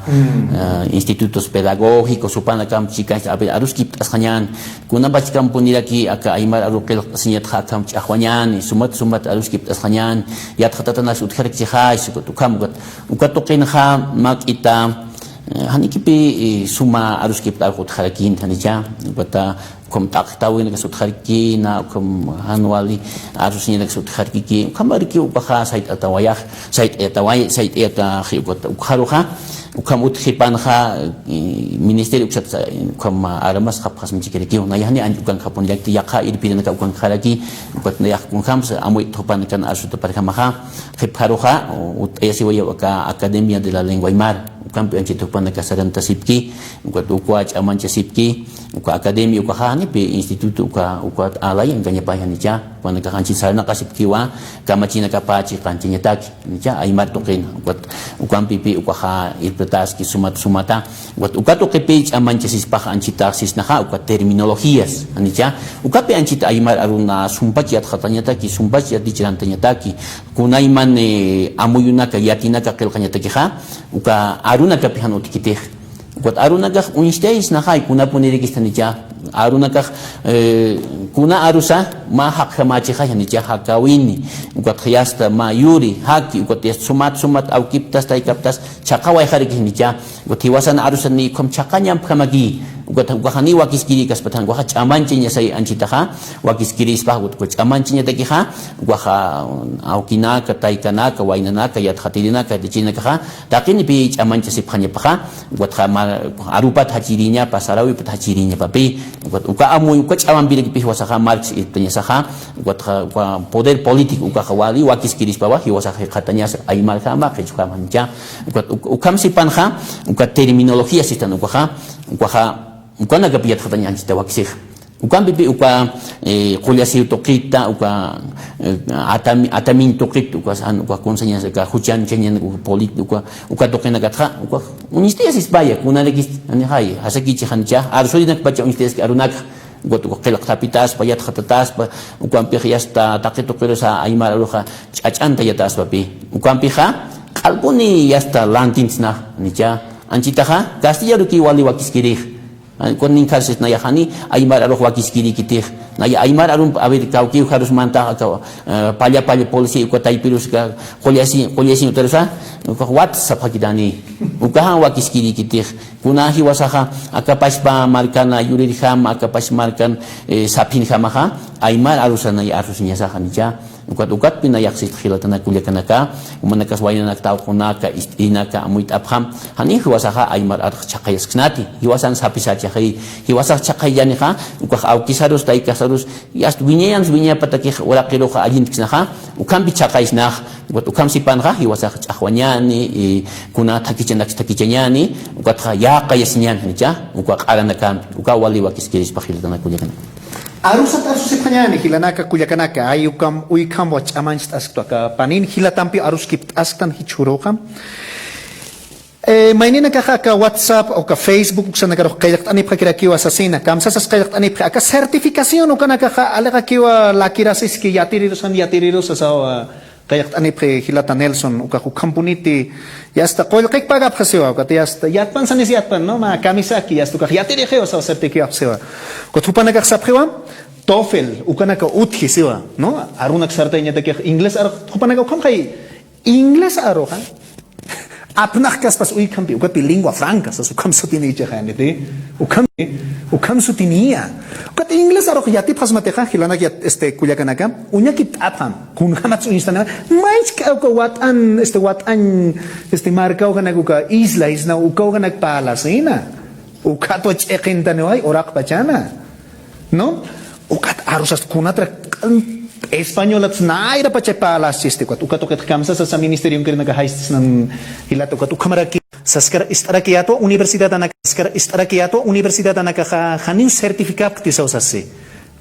institutos pedagógicos supanakam chicas Aruskipt'asipxañan kunabachkam puniraki aka Aymara aru qilqasiñat kham chahwañan sumat Aruskipt'asipxañan yatj'atanas utjarikchijay sukutukam ukatoqinja mak'ita hanikipi suma Aruskipt'asipxañan hanicha bata kom taktawin ka sutharki na kom hanwali arusin na sutharki kamariki upaha sait atawayah sait eta khibot ukharuha ukamut khipanha Ministerio kom aramas khapkhas mchikiriki na yani anjukan khapon yakti yakha irpina ka ukang kharaki ukat na yak khams amoy thopan kan asuta parkamaha khipharuha ayasiwaya ka Academia de la Lengua Aymara kampi anchitopan ka sarantasipki ukat ukwach amanchasipki uka Academia uka hani pe instituto uka alay ang kanya pahanicha kung nagkakansin sa nakasipkiwa kamachina kapachi kanchinataki nicha Aymara tokin ukan pipi uka ha irpetaski sumata uka to page amanchasispaka anchitaksis naka uka terminologías nicha uka pe anchita Aymara aruna sumpachiat khatanyataki sumpachiat dichirantanyataki kunayman amuyunaka yatinaka kelkanyataki ha uka ARUNAK pihan utikitih Kuat ARUNAK unistais na hay kuna punirikis tanicha ARUNAK kuna arusa ma hak hamachi hay tanicha hakawini kuat khayasta ma yuri haki kuat sumat aukiptas taikaptas chakawai harikis tanicha kuat hiwasan arusan ni kom chakanyam kamagi ukahani wakiskiri kaspatan ukaha chamanchiña say anchitaja wakiskiri ispaja chamanchiña takiha ukaha aukinaka taykanaka waynanaka yatjatirinaka yatichinakaja taqini pi chamanchasipxañapaja ukatja arupat hachiriña pasarawipat hachiriña papi uka amuy uka chamanpirikipi hiwasaja Marx itañasaja ukatja poder político ukaha wali wakiskirispawa hiwasaja qhatañas aymarjama qhichqamancha ukamsipanja uka terminología sistan ukaha ukanaka piyat qhataña anchita wakisij ukan pipi uka qullasiu toqita uka atamin toqit uka conseñas uka huchan cheñan político uka toqena katja uka unistías ispaya kunadekis ani hay hasakichi hancha arsurinak pacha unistías arunak uka qilaq tapitas payat khatatas uka pijasta taqito qirosa Aymara roja ch'ach'anta yatas papi uka pija qalpuni yasta lantinsna nicha anchitaja castellano ki wali wakiskirij con ninkarses na yahani Aymara roh wakiskiri kitih na ya Aymara rum abir kauki harus mantah palla polisi uka taipirus ka qolyasi utersa uka WhatsApp hakidani uka wakiskiri kitih kunahi wasaha akapaspa markana yurirham akapas markan sapin hamaha Aymara arusana ya arusnya sahanicha ukat pina yaksit Jawillt'atanaka kuliakanaka umanakas waynanak tawqunaka istinaka amuit abham hani hiwasaha Aymara chaqayas knati hiwasan sapisach hiwasaq chaqayaniqa ukaq awkisarus taykasarus yast viña pataki waraqiruqa allintiksnaqa ukampi chaqaysnaq ukamsipanqa hiwasaq ch'aqwañani kuna takichañani ukatqa yaqayasñan nicha ukaq aranaka uka wali wakiskirispa Jawillt'atanaka kuliakanaka Aruskipt'asipxañanakasakipunirakïspawa hilanaka kullakanaka ay uykam wach'amanch't'askt'aka panin hilatampi Aruskipt'astan hichuruqa maynina kaja ka WhatsApp o ka Facebook uksanakaroq qillaqt'anipqa kirakiwa asasina kamsasas qillaqt'anipqa aka certificación ukanakaja alaqa kiwa lakirasis ki yatiriros asawa qillaqt'anipqa Hilata Nelson ukahu kampuniti yasta qollqiq pagapqasiwa ukata yasta yatpan sanis yatpan no ma kamisaki yasta ukaj yatiriheo asawa certificapqasiwa kutupanakaq sapqiwa TOEFL ukanaka uthisiwa no ARUNAK SARTAYAñataki inglés tupanaka ukamqay inglés aroja apnaq kaspas uykampi ukapi lingua franca sas ukam sutinicha hanete ukam sutinia ukati inglés arok yati pasmateja hilanak yat kullakanaka uñakit apam kun hamatsu instana mais ka watan marka uka isla uka palasina ukato cheqintaneway oraq pachana no ukat arusas kunatra español at naira pacha palas chiste kwat ukatoket kamsa sa ministerio ng nagahais ng hilato kwat ukamaraki saskar istarakiato universidad anaka hanin certificado tisaw sasi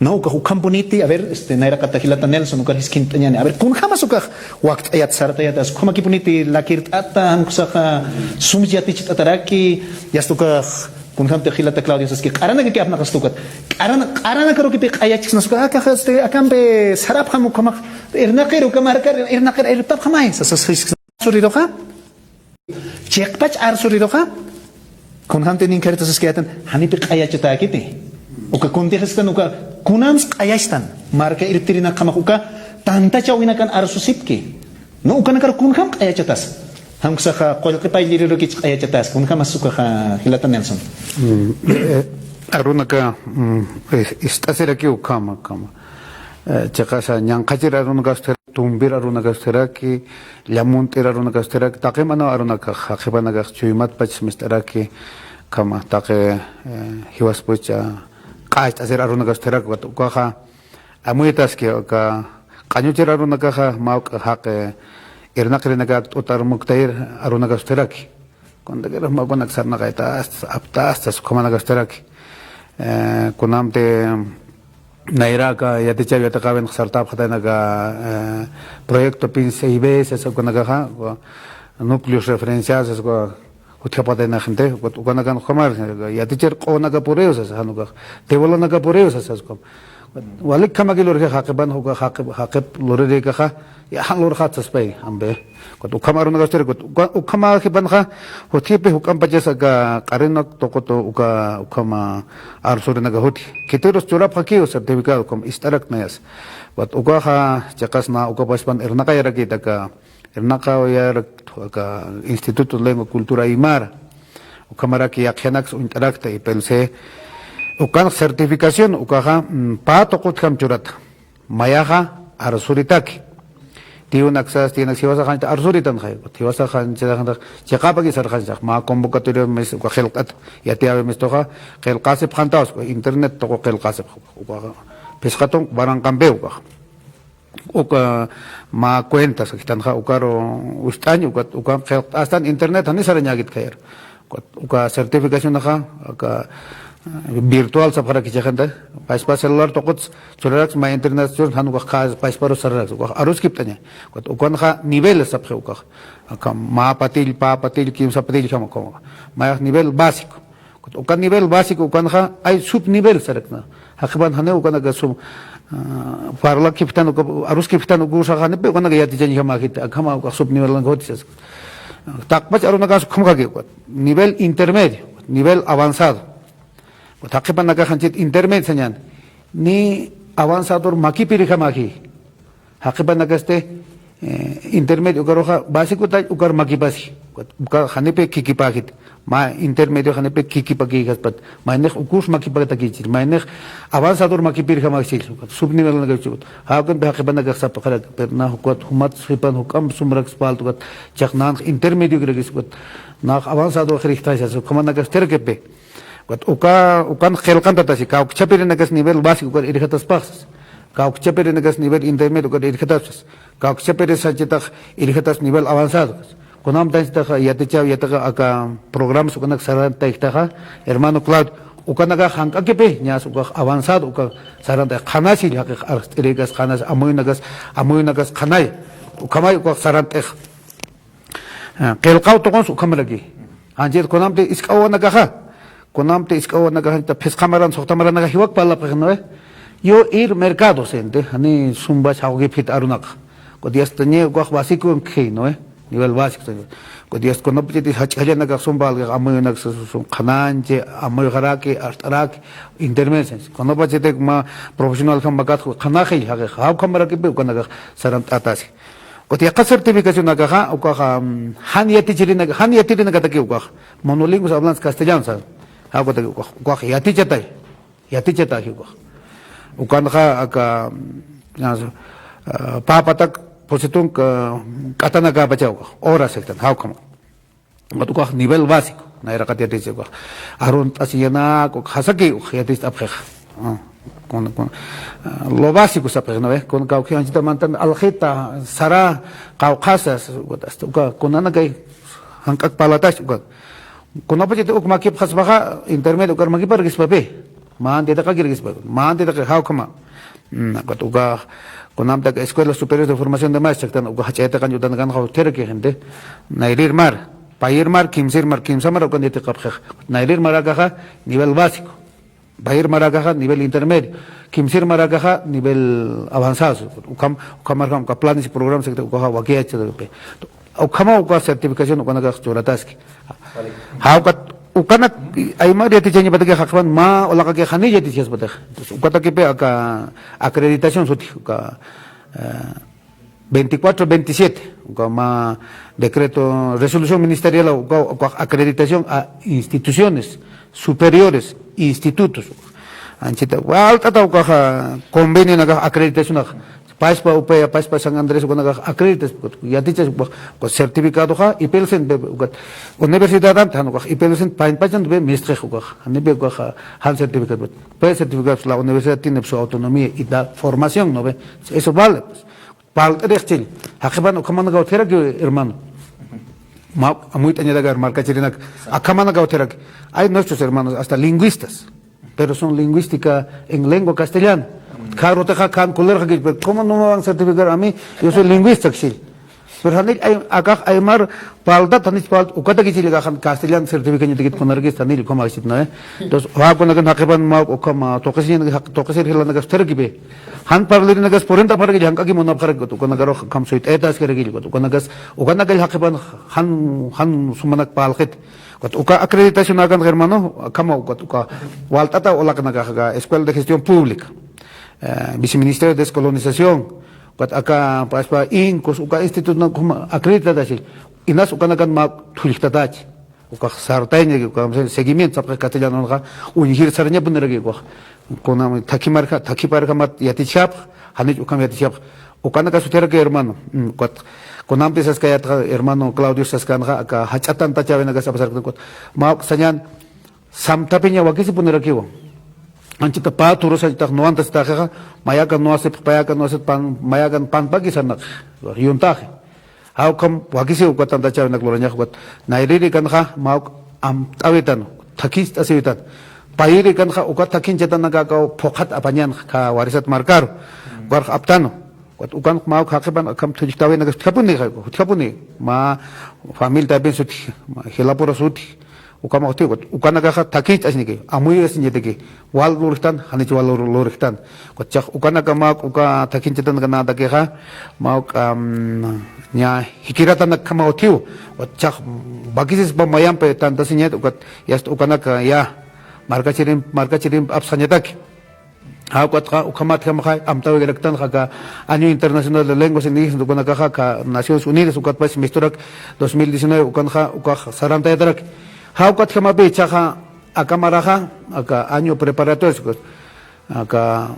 no ukampuniti a ver naira kata Hilata Nelson ukar hiskintañani a ver kun hamas ukah waqt ayat sartayatas kumakipuniti lakirt'atan kusaka sumjatich'ataraki yastuka kun hamte Hilata Claudio saski qarana ke apna qastukat qarana karo ke qayachis nasuka akambe sarap hamu kama irnaqir irpap khamay sasas suridoqa cheqpach ar suridoqa kun hamte nin kertas skiatan hanipi qayachita kiti uka kuntihistan uka kunams qayashtan marka irtirina kamakuka tanta chawina kan arsusipki no uka nakar kun ham qayachitas hamsaka qollqipailli rokich qayachitas kun kamasuka Hilata Nelson ARUNAK istasiraki ukama chaqasa ñanqachir ARUNAK tumbir ARUNAK astaraki llamuntir ARUNAK astaraki taqimana ARUNAK haqipanaka chuymatpach mistaraki kama taqe hiwaspucha qach asir ARUNAK astaraki ukaja amuytaski uka qañuchir ARUNAK mawq haqe irnaqrinaka utarmuktair ARUNAK astaraki cuando que los magonak sarnaqaytas aptastas kumanak astaraki kunamte nairaka yatichiri yataqaben sartap khatanaka proyecto PINCIB se kunaka núcleos referenciales ko uthapadena gente kunaka khamar yatichir qonaka pureus hanuka tebolonaka pureus asaskom walik kamakilor ke haqiban huka haqib lorere ka ya halor khatas pay ambe ko ukamaru nagastere ko ukama khiban kha hotipe hukam pajasa ka qarenak tokoto ukama arsore naga hoti kiteros churap khaki certificado kom istarak nayas wat ukaha chakasna ukapaspan ernaka yaraki taka ernaka yar ka Instituto de Lengua Cultura Aymara ukamaraki yakhenax uintarakta y pense ukan certificación ukaja pato kutkam churata mayaja arsuritaki tío naxas tiene siwasa khanta arsuritan khay tiwasa khancha khanta chaqapa ki sarkhancha ma convocatoria mes ukhelqat yatiabe mes toja qelqasib khantaos internet to qelqasib ukaja pesqaton baranqambeu uka ma cuentas aquí tanja ukaro ustaño uka hasta en internet ani sarañagit kayer uka certificación naja uka virtual sabara kichaganda paispa celular tokots chularax ma internet chur hanu ka paisparo sararax uka aruskipt'añan uka naja niveles sabje uka ma patil kim sapatil kama como ma nivel básico uka nivel básico uka naja hay subnivel sarakna hakban hane uka naga sub parla kiptan ko aruskiptan ko sa khane pe ko naga yatichiri khama khit khama ko sub nivel lang hotis takpach ARUNAK khama ge ko nivel intermedio nivel avanzado ko takpan naga khanchit intermedio sanyan ni avanzador makipiri khama khi hakiban naga este intermedio ko roja básico ta ukar makipasi ko khane pe kikipagit ma intermedio khane pe kikipagi gaspat ma nek ukus makipagata kichir ma nek avanzador makipir khama sil subnivel naga chut hakan be hakiban naga sap khara perna hukot humat sipan hukam sumrak spal tukat chaknan intermedio gregis kot na avanzador khrikhta sa khama naga sterkepe kot ukan khelkan tatasi ka chapir naga nivel básico ko irkhatas paxas ka chapir naga nivel intermedio ko irkhatas ka chapir sa chitak irkhatas nivel avanzado Kunam tansta yatichau yataka aka programas ukanak saranta iktaja hermano Claudio ukanaga hanka kepe nyas uka avanzado uka saranta khanasi hak arstregas khanas amoynagas khanai ukamay uka saranta qelqaw toqons ukamalagi anjet kunamte iskawanaga ta pesqamaran soqtamaran naga hiwak pala pagno yo ir mercado sente ani sumba chawge fit ARUNAK kodiastañe uka básico no nivel básico ko dias ko no piti hach'a naga sombal ga amoy nag sun khananche amoy garake artarake intermedios ko no pachete ma profesional kham bagat khanakhil ha ha khamara ke ko naga saram tatasi ko ti certificación naga ha ko han yatichiri naga ta ke ko monolingües hablantes castellano sa ha ko ta ko yatichata ko kan ha aka papatak positun katanaka bachau horas sectan how come matuka nivel básico na era katia tese ko ARUNAK ko hasaki yatis apkha con lo básico sapre no ve con ka khian mantan alkhita sara qawqasas con anakai hankak palatas ko con apajete ok makip khasbaha intermedio kar makip pargispape man de ta kirgispa man de ta how come ko ka Kunamta escuelas superiores de formación de maestros tan uga hacheta kan yudan kan khaw terke gente nairir mar payir mar kimsamar kan dite qabkh nairir mar agaha nivel básico payir mar agaha nivel intermedio kimsir mar agaha nivel avanzado ukamar ka planes y programas que uga wakichäwi ukama uga certificación uga naga churataski haukat ukana Aymara yatichani batake hakban ma olaka ke khani yatichas batak ukata ke pe aka acreditación suti uka 24-27 uka ma decreto resolución ministerial uka acreditación a instituciones superiores institutos anchita alta ta uka convenio naga acreditación paispa UPEA paispa San Andrés uka naga acreditas yatichas ko certificado ha y pelsen Universidad tan uka y pelsen pain pajan be mestre uka ane be uka han certificado pues certificado la universidad tiene su autonomía y da formación no ve eso vale pues pal rechil hakban uka naga otera que hermano ma muy tañada gar marca chirinak akamana naga otera hay nuestros hermanos hasta lingüistas pero son lingüística en lengua castellana Caro te kan kuler hagi ¿cómo no me van a certificar a mí? Yo soy lingüista xil. Pero hanil acá Aymara palda tanis pal ukata ki liga kan castellano certificación de konargis tanil como exit no entonces va con que hakeban ma como tokesin hilana gas tergibe han parlir nagas porenta par que hanka ki monap khare ko kon garo kam soit etas kare gi ko kon gas ukana gal hakeban han sumanak palkhit uka acreditación agan hermano kama uka waltata olak naga escuela de gestión pública Viceministerio de Descolonización, acá paspa incos, uka instituto como acredita así, inas ukanakan ma tuliktatachi, uka sartayaña uka seguimiento sapqa castellano nga unigir saraña puniraki uka kunam takiparka mat yatichap hanich ukam yatichap ukanaka suteraki hermano kunam pisas kayata hermano Claudio saskanqa aka hach'atan tachawinaga sapasar ma sañan samtapiña wakisi puniraki anchita pa turos anchita nuantas taja mayakan nuasep payakan nuasep pan mayakan pan pagisanak yuntaje how come wakisi ukatan tachawina gloranya kwat nairiri kanha mauk am tawitan takis asiwitan pairi kanha ukat takin chetanaka ka phokat apanyan ka warisat markar war aptano kwat ukan mauk hakiban akam tujtawina kapuni ma famil tabin suti hilapura suti ukama hosti ukanaka takis asniki amuy asniteki wal lurihtan hanich wal lurihtan kwat ukanaka mauk uka takin chetanaka na dakeha mauk nya hikiratanak kama hotiu wachak bagisis ba mayam pe tanta sinyet ukat yast ukanaka ya markachirim apsanyatak ha kwat ukamat kama khai amtaw gerektan kha año internacional de lenguas indígenas ukanaka kha Naciones Unidas ukat pas misturak 2019 ukanha sarantayatarak ha kwat kama be chaha akamaraja aka año preparatorio aka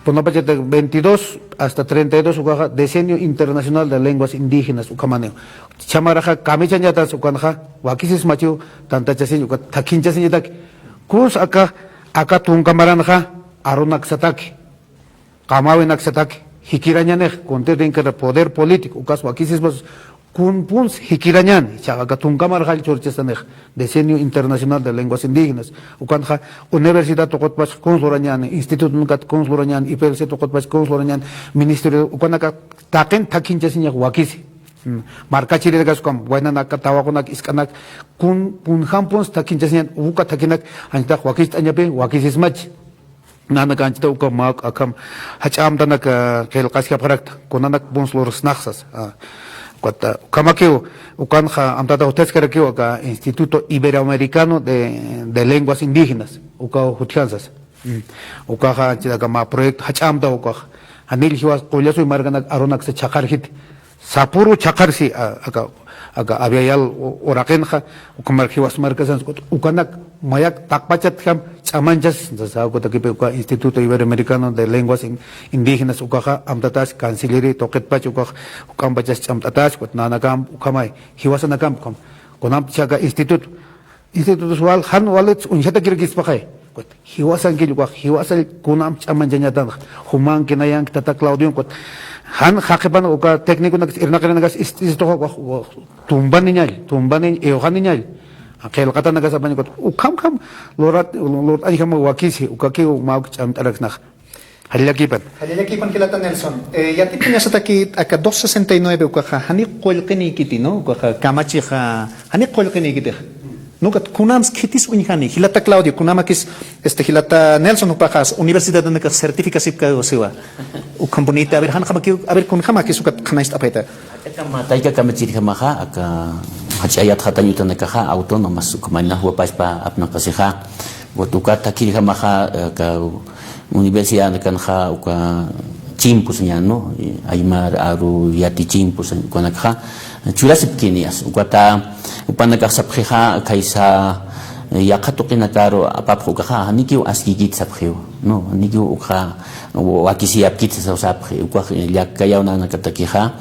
Ponapachete 22 hasta 32 ukaja Decenio Internacional de Lenguas Indígenas ukamaneo. Chamaraja kamichanyatas ukanja wakisis machu tantachasin uka takinchasin yatak. Kus aka tunkamaranja ARUNAK sataki. Kamawinak sataki. Hikirañanej contienen que poder político ukas wakisis mas kun puns hikirañan chaga tunkamarja chorchesanej Decenio Internacional de Lenguas Indígenas ukanja Universidad tokotpas konslurañan Instituto nuncat konslurañan IPLC tokotpas konslurañan Ministerio ukanaka taken takinchasiña wakisi markachiri gas kam buenanaka tawakunak iskanak kun hampuns takinchasiñan uka takinak anta wakis añape wakisis mach nana kanchita uka mak akam hach'amtanaka kelqasqa parakta kunanak bonslores naxas Cuata Camakeo, Ukanja, Amtata Utescarakeo, acá Instituto Iberoamericano de Lenguas Indígenas, Uka Hutianzas, Ukaja, Chidakama, Proyecto Hachamda, Ukaja, Anil Hiwas, Collazo y Marganak, Arunak se chakarhit, Sapuru chakarsi, acá Abiayal, Orakenja, Ukamar Hiwas Marcasans, Ukanak, Mayak, Takpachatkam, Chamanchas, Zasakotakipe, Instituto Iberoamericano de Lenguas Indígenas, Ukaja, Amtatas, Cancillery, Toketpach, Ukampachas, Amtatas, Nanakam, Ukamai, Hiwasanakam, Konam Chaga Instituto Sual, Han Wallets, Unchata Kirghispaway, Hiwasan Gilwa, Hiwasal Kunam Chamanjanyatan, Human Kinayang, Tata Claudio, Han Hakeban, Uka, Technical Irnakanagas, Isto, Tumbanin, Eohaninal. Aquel katanaga saban ko ukam lord ay kamo wakisi ukaki mauk chamtaraknah halilakipan kilata Nelson yati pinya sataki aka 269 ukaha hani qolqini kiti no ukaha kamachi ha hani qolqini kiti nukat kunams kitis unhani hilata Claudio kunamakis hilata Nelson upajas Universidad de certificación ukam bonita a ver han khamaki a ver kun khamakis ukat khanais apaita kama taika kamachiri kamaha aka jach'a yatich'atanaka autónomas kumanina huapaspa apnaqasiqa watukata kirikamaqa ka universidad kanja uka chimpus ñano Aymara aru yati chimpus konaka churasipkinias ukata upanaka sapkhija kaisa yaqatuqina karo apaphuqa hanikiu askigit sapkhiu no hanikiu ukha wakisiapkit sapkhi ukha yakayawna nakatakija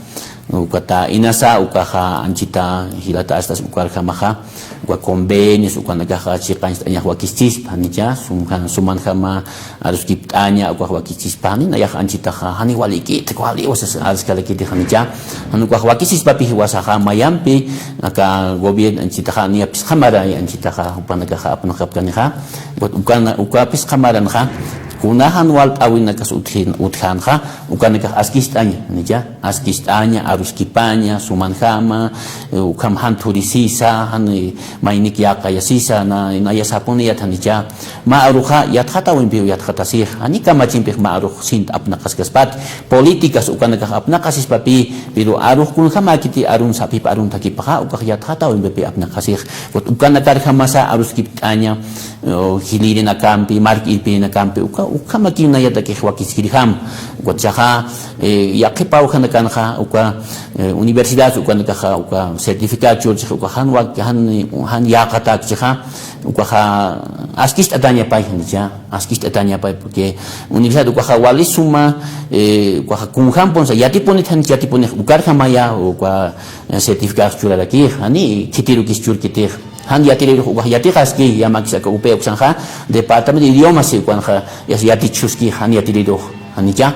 ukata inasa ukaha anchita hilata astas ukarja maha uka convenios ukanakaha chiqanchtaña wakichispa nicha sumanjama Aruskipt'aña uka wakichispa ni nayaj anchitaja hani walikit kwali wasas arskalakiti hanicha uka wakichispa pi wasaja mayampi aka gobierno anchitaja ni apis khamara anchitaja upanakaha apnaqapkaniha uka pis khamaranja kunahan wal awin nakasuthin uthanja ukanaka askist'aña nicha askist'aña Aruskip'aña sumanjama ukamhan turisisa han mainik yaqayasisa na yasapuni yatanicha ma aruja yatjata wimpi yatjatasij anika machimpi ma aruj sint apnaqaskaspat políticas ukanaka apnaqasispapi pero aruj kunjama kiti arun sapip arun takipaja ukaj yatjata wimpi apnaqasij ukanaka jamasa Aruskipt'aña Hilari-Nakampi Mark'ilpi-nakampi uka ukama ki na yata ki wakiskiriham gotchaha yaqipa ukanakanja uka universidad ukanakaja uka certificado uka han yaqata chija uka Aruskipt'asipxañanakasakipunirakïspawa Aruskipt'asipxañanakasakipunirakïspawa porque universidad uka wali suma uka kunjam ponsa yatipuni ukar maya uka certificado churaraki ani kitiru kischurkitih han yatiri uka yatijaski yamakisaka UPEA uksanja departamento de idiomas uka yatichuski han yatiri Anija,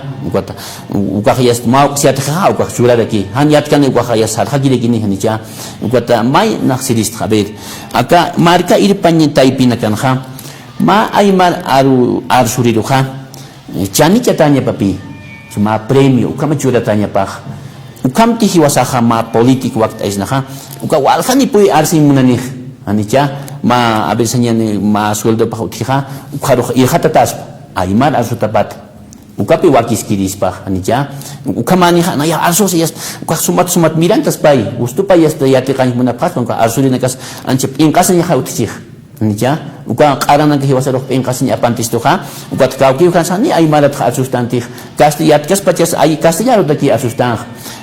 uka yas mau siatha uka churaraki han yatkan uka yas sarhagirikini hanija uka mai naxidis khabir aka marka irpañi taipina kanja ma Aymara arsuriruja chani chatanya papi ma premio ukama churatanya paj ukam tihi wasaja ma politik waqt aisnaja uka walhani pui arsimunani anija ma abesañani ma sueldo pajutija uka irhatatas Aymara arsutapat ukapi wakiskirispa anija ukamani hana ya arsos yas uka sumat mirantas pai gusto pa yas yati kan munapas uka arsurinekas anchep inkasanya hautich anija uka qarana ke hiwasaro inkasanya apantistoja uka tkauki kan sani Aymara arsustanti kastiyat kas pachas ay kastiyaro daki arsustan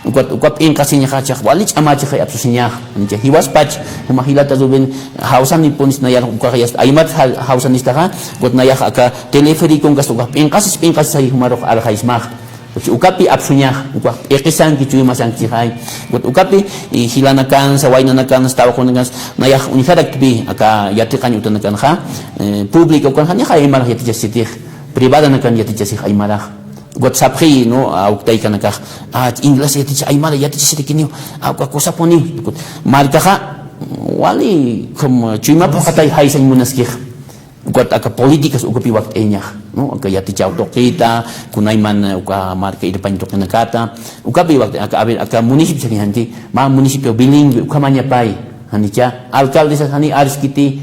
uka inkasanya hachak walich amachi arsusinya anija hiwas pach humahilata Ruben hausan niponis na yar uka yas Aymara hausan istaga got na yak aka teleferico kas uka inkas ay humarok alhaismah ukapi apsunya uka ekisan kichuy masang chihay ukapi hilanakan sawaynanakan stawakonakan nayak uniharak bi aka yatikan utanakan ha publiko kan hanya Aymara yatichasitih privada nakan yatichasih Aymara got sapri no auktay kanaka ingles yatich Aymara yatichasitikini aka kusaponi marka wali kum chuma pakatay haysan munaskih got aka Políticas ukapi waktenya no aka yatichau tokita kunaiman uka marka irpan tokenakata ukapi wakt aka municipio hanti ma municipio bilingüe ukamanya pai hanicha alcalde hani Aruskiti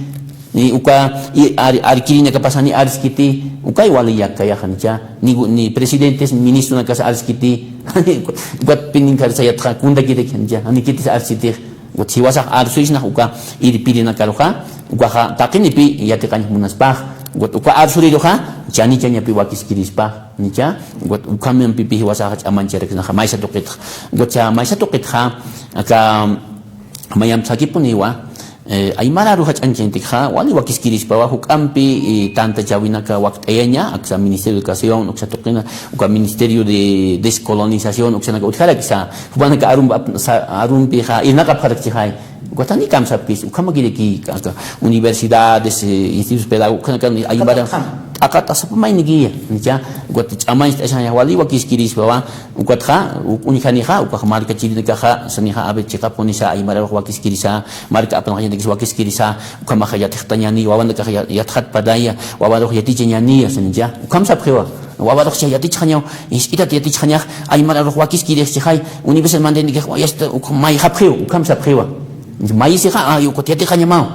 ni uka arkirina kapasani Aruskiti ukai wali yakaya hanicha ni presidentes ministro nakas Aruskiti got pininkar sayat kunda kite hanicha hani kiti Aruskiti got siwasak arsuisna uka irpirina karoha uka takinipi yatikan munaspah got uka arsuriroha chani pi wakiskirispa nicha got uka pipi wasahat amancherek na mai satokit got cha mai satokit ha aka mayam sakipuniwa Aymara ruhach anchentikha wali wakiskirispawa hukampi tanta jawinaka waktayanya aksa Ministerio de Educación uksa tokina uka Ministerio de Descolonización uksa naka utkara kisa hubanaka arumpi ha inaka parakchihai gotani kamsapis ukamagireki aka universidades institutos pedagógicos Aymara akata sapamainigi nicha got amai stasanya wali wakiskirispawa ukatha unikaniha ukamarka chirinaka saniha abe chikaponisa Aymara wakiskirisa marka apan wakiskirisa ukamaha yatichtañani wawanaka yathat padaya wawadok yatichñani sanija ukamsaphewa wawadok yatichñaw iskitat yatichña Aymara wakiskirisihay universidad mandeni ke yasta ukamai haphew ukamsaphewa mai siha ayu kot yatichñamau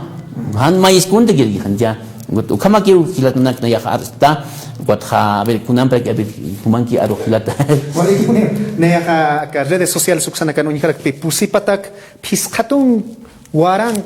han mai skunde girgi hanja got ukamakiu hilatanak na yak arsta got ha ber kunampra ke ber kumanki aro hilata wala ikune na ka redes sociales uksana kan uniharak pe pusipatak phiskhatun warang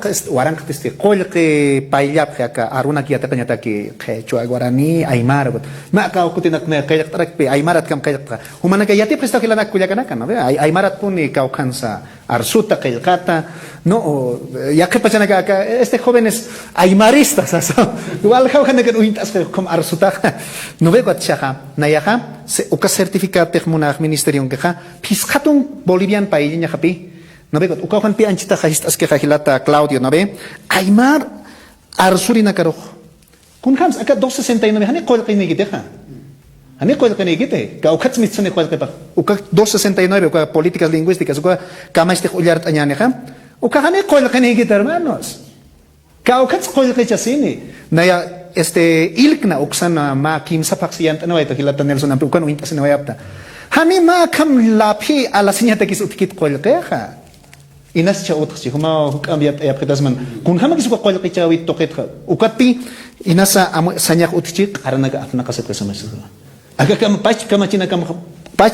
kesti qolqi paylap ka ARUNAK yataqñata ki qechua guarani Aymara ma ka ukutinak na qayaqtarak pe Aymarat kam qayaqta humanaka yati presta hilanak kuyakanaka no Aymarat puni ka ukansa arsuta qayqata no yaqipachanaka ka este jóvenes aymaristas asa igual jawhanaka uintas como arsuta no vego atchaha nayaha uka certificado tehmunaj ministerio ka phiskhatun bolivian paylliña hapi no ve ukawan pi anchita khastas ke khilata Claudio no ve Aymara arsurina karo kun khams aka 269 hani qolqini giteha hani qolqini gite ka ukats mitsune qolqipa uka 269 uka políticas lingüísticas uka kamashti Jawillt'atanaka ha uka hani qolqini gite hermanos ka ukats qolqichasini naya ilkna uksana ma kimsa paxiant no ito hilata Nelson am ukan uintas no yapta hani ma kam lapi ala sinyata kis utkit qolqiha inas cha utxi huma hukambiat ya pretasman kun hama kisuka qolqi chawi toqetha ukati inasa sanyak utchi qaranaga apnaqasatkasamas aga kam pach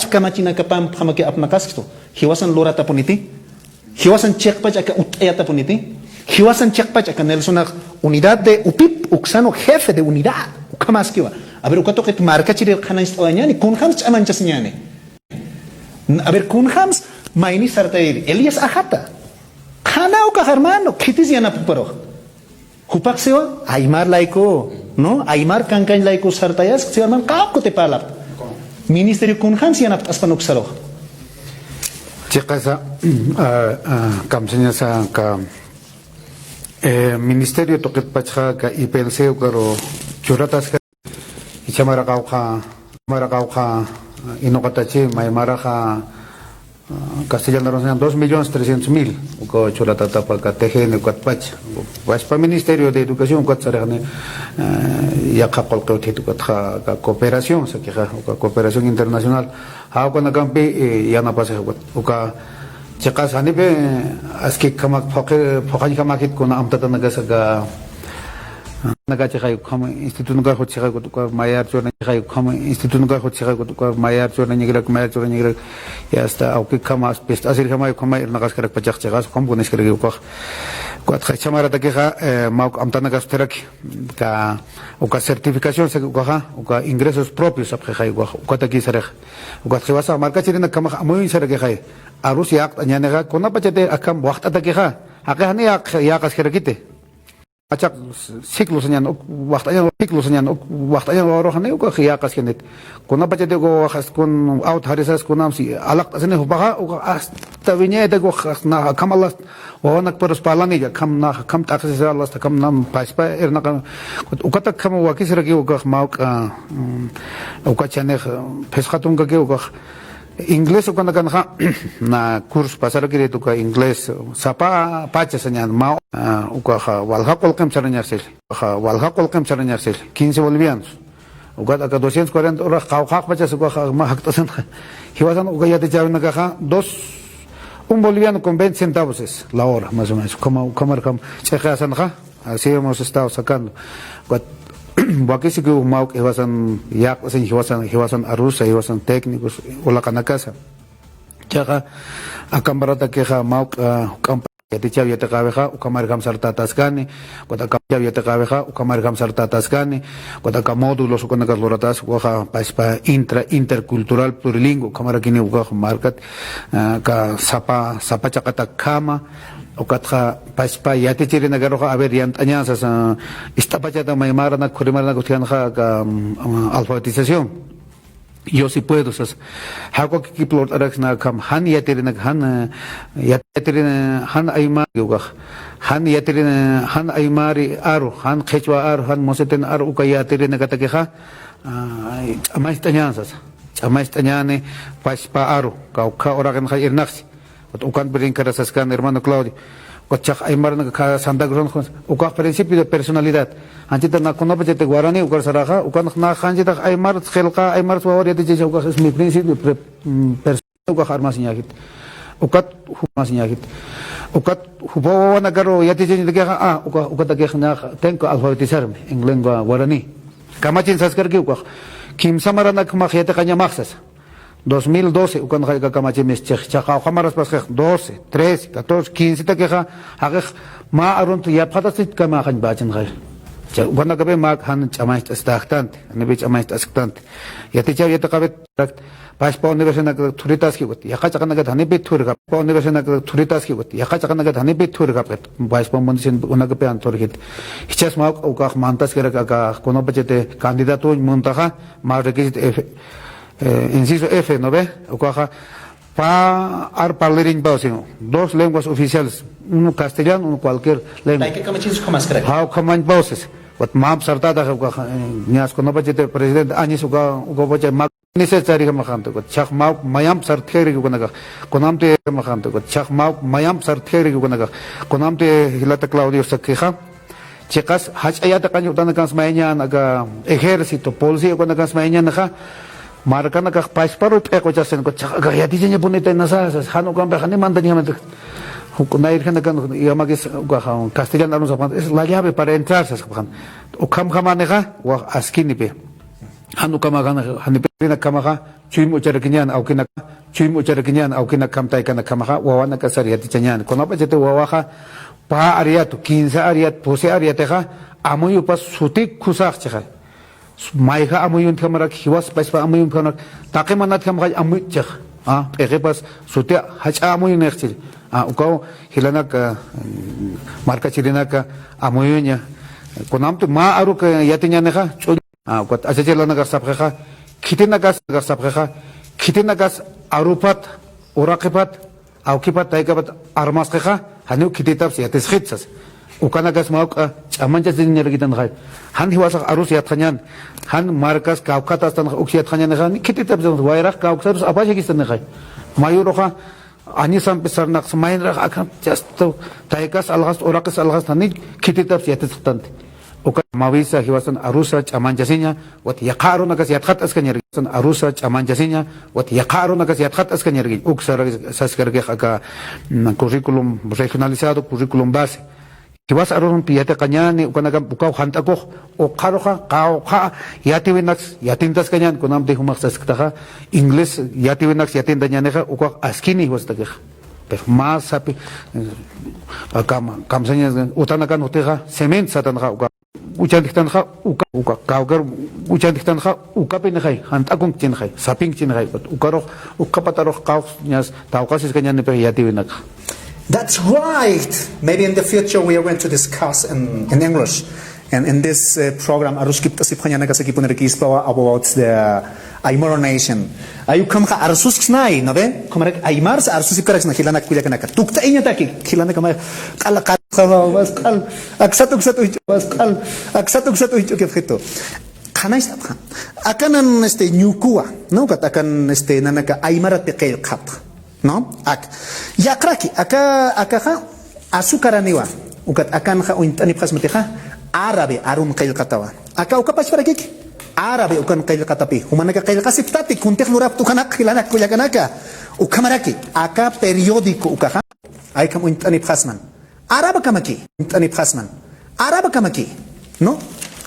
kamachina kapam phamaki apnaqaskisto hiwasan lorata puniti hiwasan chekpach aka utayata puniti hiwasan chekpach aka Nelson Unidad de UPIP uksano jefe de Unidad ukamaskiwa A ver, ukato que marca chiri khanais tawañani, kunhams chamanchas ñani. A ver, kunhams maini sartayiri. Elias ajata. Khana uka hermano, kitis yana puparo. Hupak sewa, Aymar laiko, no? Aymar kankan laiko sartayas, sewa man kaap ko te palap. Ministerio kunhams yana aspanuk saro. Chicasa, kamsanya sa ka Ministerio toket pacha ka ipenseo karo churatas ka ichamara kauka inokatachi Aymara ka Castellano 2.300.000 uko churatata pa ka TGN ukatpach pa Ministerio de Educación ukatsarane yakakol kautit ukatha ka cooperación sa kika cooperación internacional hawka nagampi yana pasa uka Chicas, anibe aski kamak pokoknya kamakit kuna amtata nagasaga nagachikay kama instituto nuga hotchikay kutuka mayar chona chikay kama instituto nuga hotchikay kutuka mayar chona nyigrak ya hasta auki kama pest asir kama nagas karak pachak chikas kom kunes karak ukah kuat chamara takiha mauk amtana gasterak ka uka certificación se uka ingresos propios apkhay uka taki sarek uka khiwasa marka chirina kama amoy sarek khay Aruskipt'asipxañanakasakipunirakïspawa kuna pachate akam waqt atakiha akahani yakas kerakite achak ciclos añan waqt añan warohane uka yakas kenet kuna pachate go wajas kun out harisas kunamsi alaq asene hubaha uka hasta viñeta go na kamalas wanak paros palani kam taxes alas kam nam paspa erna uka tak kam wakisraki uka mauk uka chane peshatun ka uka Inglés o cuando na kurs pasar kiri tu ka Inglés sapa pacha sanyan mau uka walha kolkem saranyarsil 15 bolivianos uka aka 240 horas kawhak pacha uka mahaktasan hiwasan uka yatichiri naka un boliviano con 20 centavos es la hora más o menos como chejasan así hemos estado sacando Wakisi que mauk iwasan yak hiwasan arusa hiwasan técnicos ola kanakasa chaga akambarata keja mauk yatichiri yatakabeja ukamar gam sartataskani kota kapya yatakabeja ukamar gam sartataskani kota módulos ukonakas loratas waja paspa Intra Intercultural Plurilingüe kamara kini uka markat ka sapa chakata kama ukatha paspa yatichiri nagaroja a ver yantaña sa istapachata Aymara na kurimara na kutianja ka alfabetización yo sí puedo sas hako kiplot arax na kam han yatiri na han Aymara yugah han yatiri han Aymari aru han Qhisphi aru han moseten aru uka yatiri na katakeja amastañane paspa aru ka oragan kha irnaxi ukan brincarasascan hermano Claudio Cochach Aymara na Santa Cruz uka principio de personalidad anchita na konopa chete guarani ukar saraja ukan na hanjita Aymara khelqa Aymara suawari te uka es mi principio personalidad uka harmasiñakit ukat humasiñakit ukat hubo na garo yatichini de uka ta na tengo alfabetizarme en lengua guaraní kamachin saskarki uka kim samarana kmakhiyata kanya maksas 2012 ukan kay kamachimis chaka kamaras pas 12 13 14 15 ta keha hagih ma arun tu ya patasit kama kan bachin kay wana gabe mak han chamait astaktant nebi chamait astaktant yatichiri yatakabet paspa universina turitas ki gut yakachakana ga dhani bit thur ga pa universina turitas ki gut yakachakana ga dhani bit thur ga paspa munsin unaga pe antor hit hichas mak uka mantas kera ga kono bachete candidato muntaha ma requisite inciso F, ¿no ve? Para hablar en dos lenguas oficiales, uno castellano, uno cualquier lengua. How come on voces? What map sartada nias kono bachete presidente años uga bache mak necessary kamakanto ko chak map mayam sartheri ko naga konamte kamakanto ko chak map mayam sartheri ko naga konamte hilata Claudio sakha chicas hach'a kanyo tanakan smaenya naga ejército policía ko naga smaenya naga Marcana ka pasparo peko chasen ko chaga yatichiri punita nasas hanu kan behani mandani hamet hukunair kan yamagis castellano es la llave para entrar sas kan ukam kamaneja wa askini pe hanu kamagana hanipina kamaga chim ucharakinyan aukina kamtai kana kamaga wa wana kasar yatichiri kono pa jete wa pa ariatu 15 ariat pose ariateja amoyu pas sutik khusak chha Maiha amuyun kamarak hiwas paispa amuyun kamarak taqimanat kamarak amuychak ejepas sutia jach'a amuyun nexchil ukaw hilanaka markachirinaka amuyunya kunamtu ma aruk yatinyaneja ukat achachilanaka sapjeja kitinakas arupat uraqipat aukipat taikapat armasqeja hanu kititaps yatishitsas ukanakas mauk chamanchas dinerigitan gai han hiwasak arus yatqañan han markas kawqatas tan uksi yatqañan gai kititaps wayraq kawqsarus apashikistan gai mayuroja anisam pisarnaq smaynraq akan jasto taikas algas uraqas algas tani kititaps yatisqtanti mawisa hiwasan arusa chamanchasiña wat yaqaru nakas yatqat askanyargisan arusa chamanchasiña wat yaqaru nakas yatqat askanyargi uksara saskargi aka currículum regionalizado currículum base hiwas arun piyate qañani ukanaga bukaw hantakoq uqaroqa qawqa yatiwinax yatintas kañan kunam de humaq sasktaqa inglés yatiwinax yatindañaneqa uqa askini hiwastaqi pero más sapi kamsañas utanakan utiqa cement satanqa uqa uchantiqtanqa uqa kawkar uchantiqtanqa uqapinaqay hantakun chinqay sapin chinqay uqaroq uqapataroq qawñas tawqasis kañani pe yatiwinaqa. That's right. Maybe in the future we are going to discuss in English and in this program Aruskipt'asipxañanakasakipunirakïspawa about the Aymara nation. Ayu kamqa arsusknai, no ve? Komarek Aymars arsusipkarak na hilanak kuyakanaka. Tukta inyataki hilanak kamay qal wasqal aksatuk kefito. Khanais tapha. Akanan nyukua, no kat akan nanaka Aymara teqel qat. No, yakraki aka azucaraniwa ukat akan ha uintani prasmatiha árabe arun qil qatawa aka ukapas para kiki árabe ukan qil qatapi humanaka qil qasiptati kuntek lurap tukanak khilanak kuyakanaka ukamaraki aka periódico ukaha ay kam uintani prasman árabe kamaki uintani prasman árabe kamaki no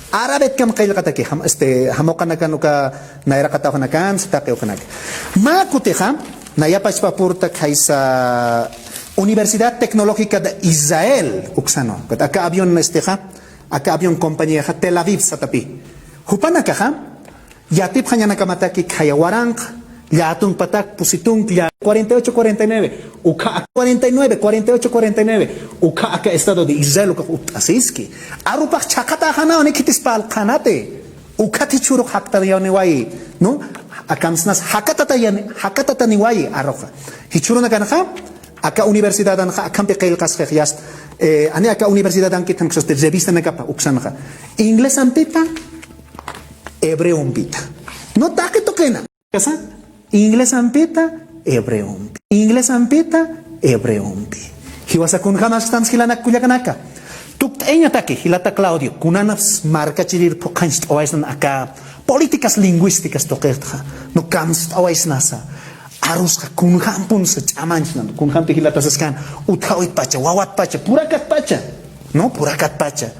árabe kam qil qataki ham hamokanakan uka naira qatawanakan sitaqi ukanak ma kuteha Nayapas papurta kaisa Universidad Tecnológica de Israel, uksano. Acá avión compañía Tel Aviv satapi. Hupanakaha, yatipxañanakamataki kayawarang, yatung patak pusitung ya 48-49, uka 49-48-49, uka acá Estado de Israel uka utasiski. Arupak chakata hana onikitis kanate, uka tichuruk haktariyawnewai, no? Akamsnas hakatata niwai arroja. Hichuruna kanha, aka universidad anha akampe qeil qasqiyas. Ani aka universidad an kitan xos de revista nakapa uksanha. Inglés ampita, hebreo ampita. No take tokena. Kasa? Inglés ampita, hebreo ampita. Inglés ampita, hebreo ampita. Hiwasa kun jamas tan hilanak kuyakanaka. Tukteña take hilata Claudio kunanas marca chirir pokanst oaisnan aka políticas lingüísticas toquerta no kamst oaisnasa aruska kunhampun sa chamanchnan kunhampi hilata saskan utawit pacha wawat pacha purakat pacha no purakat pacha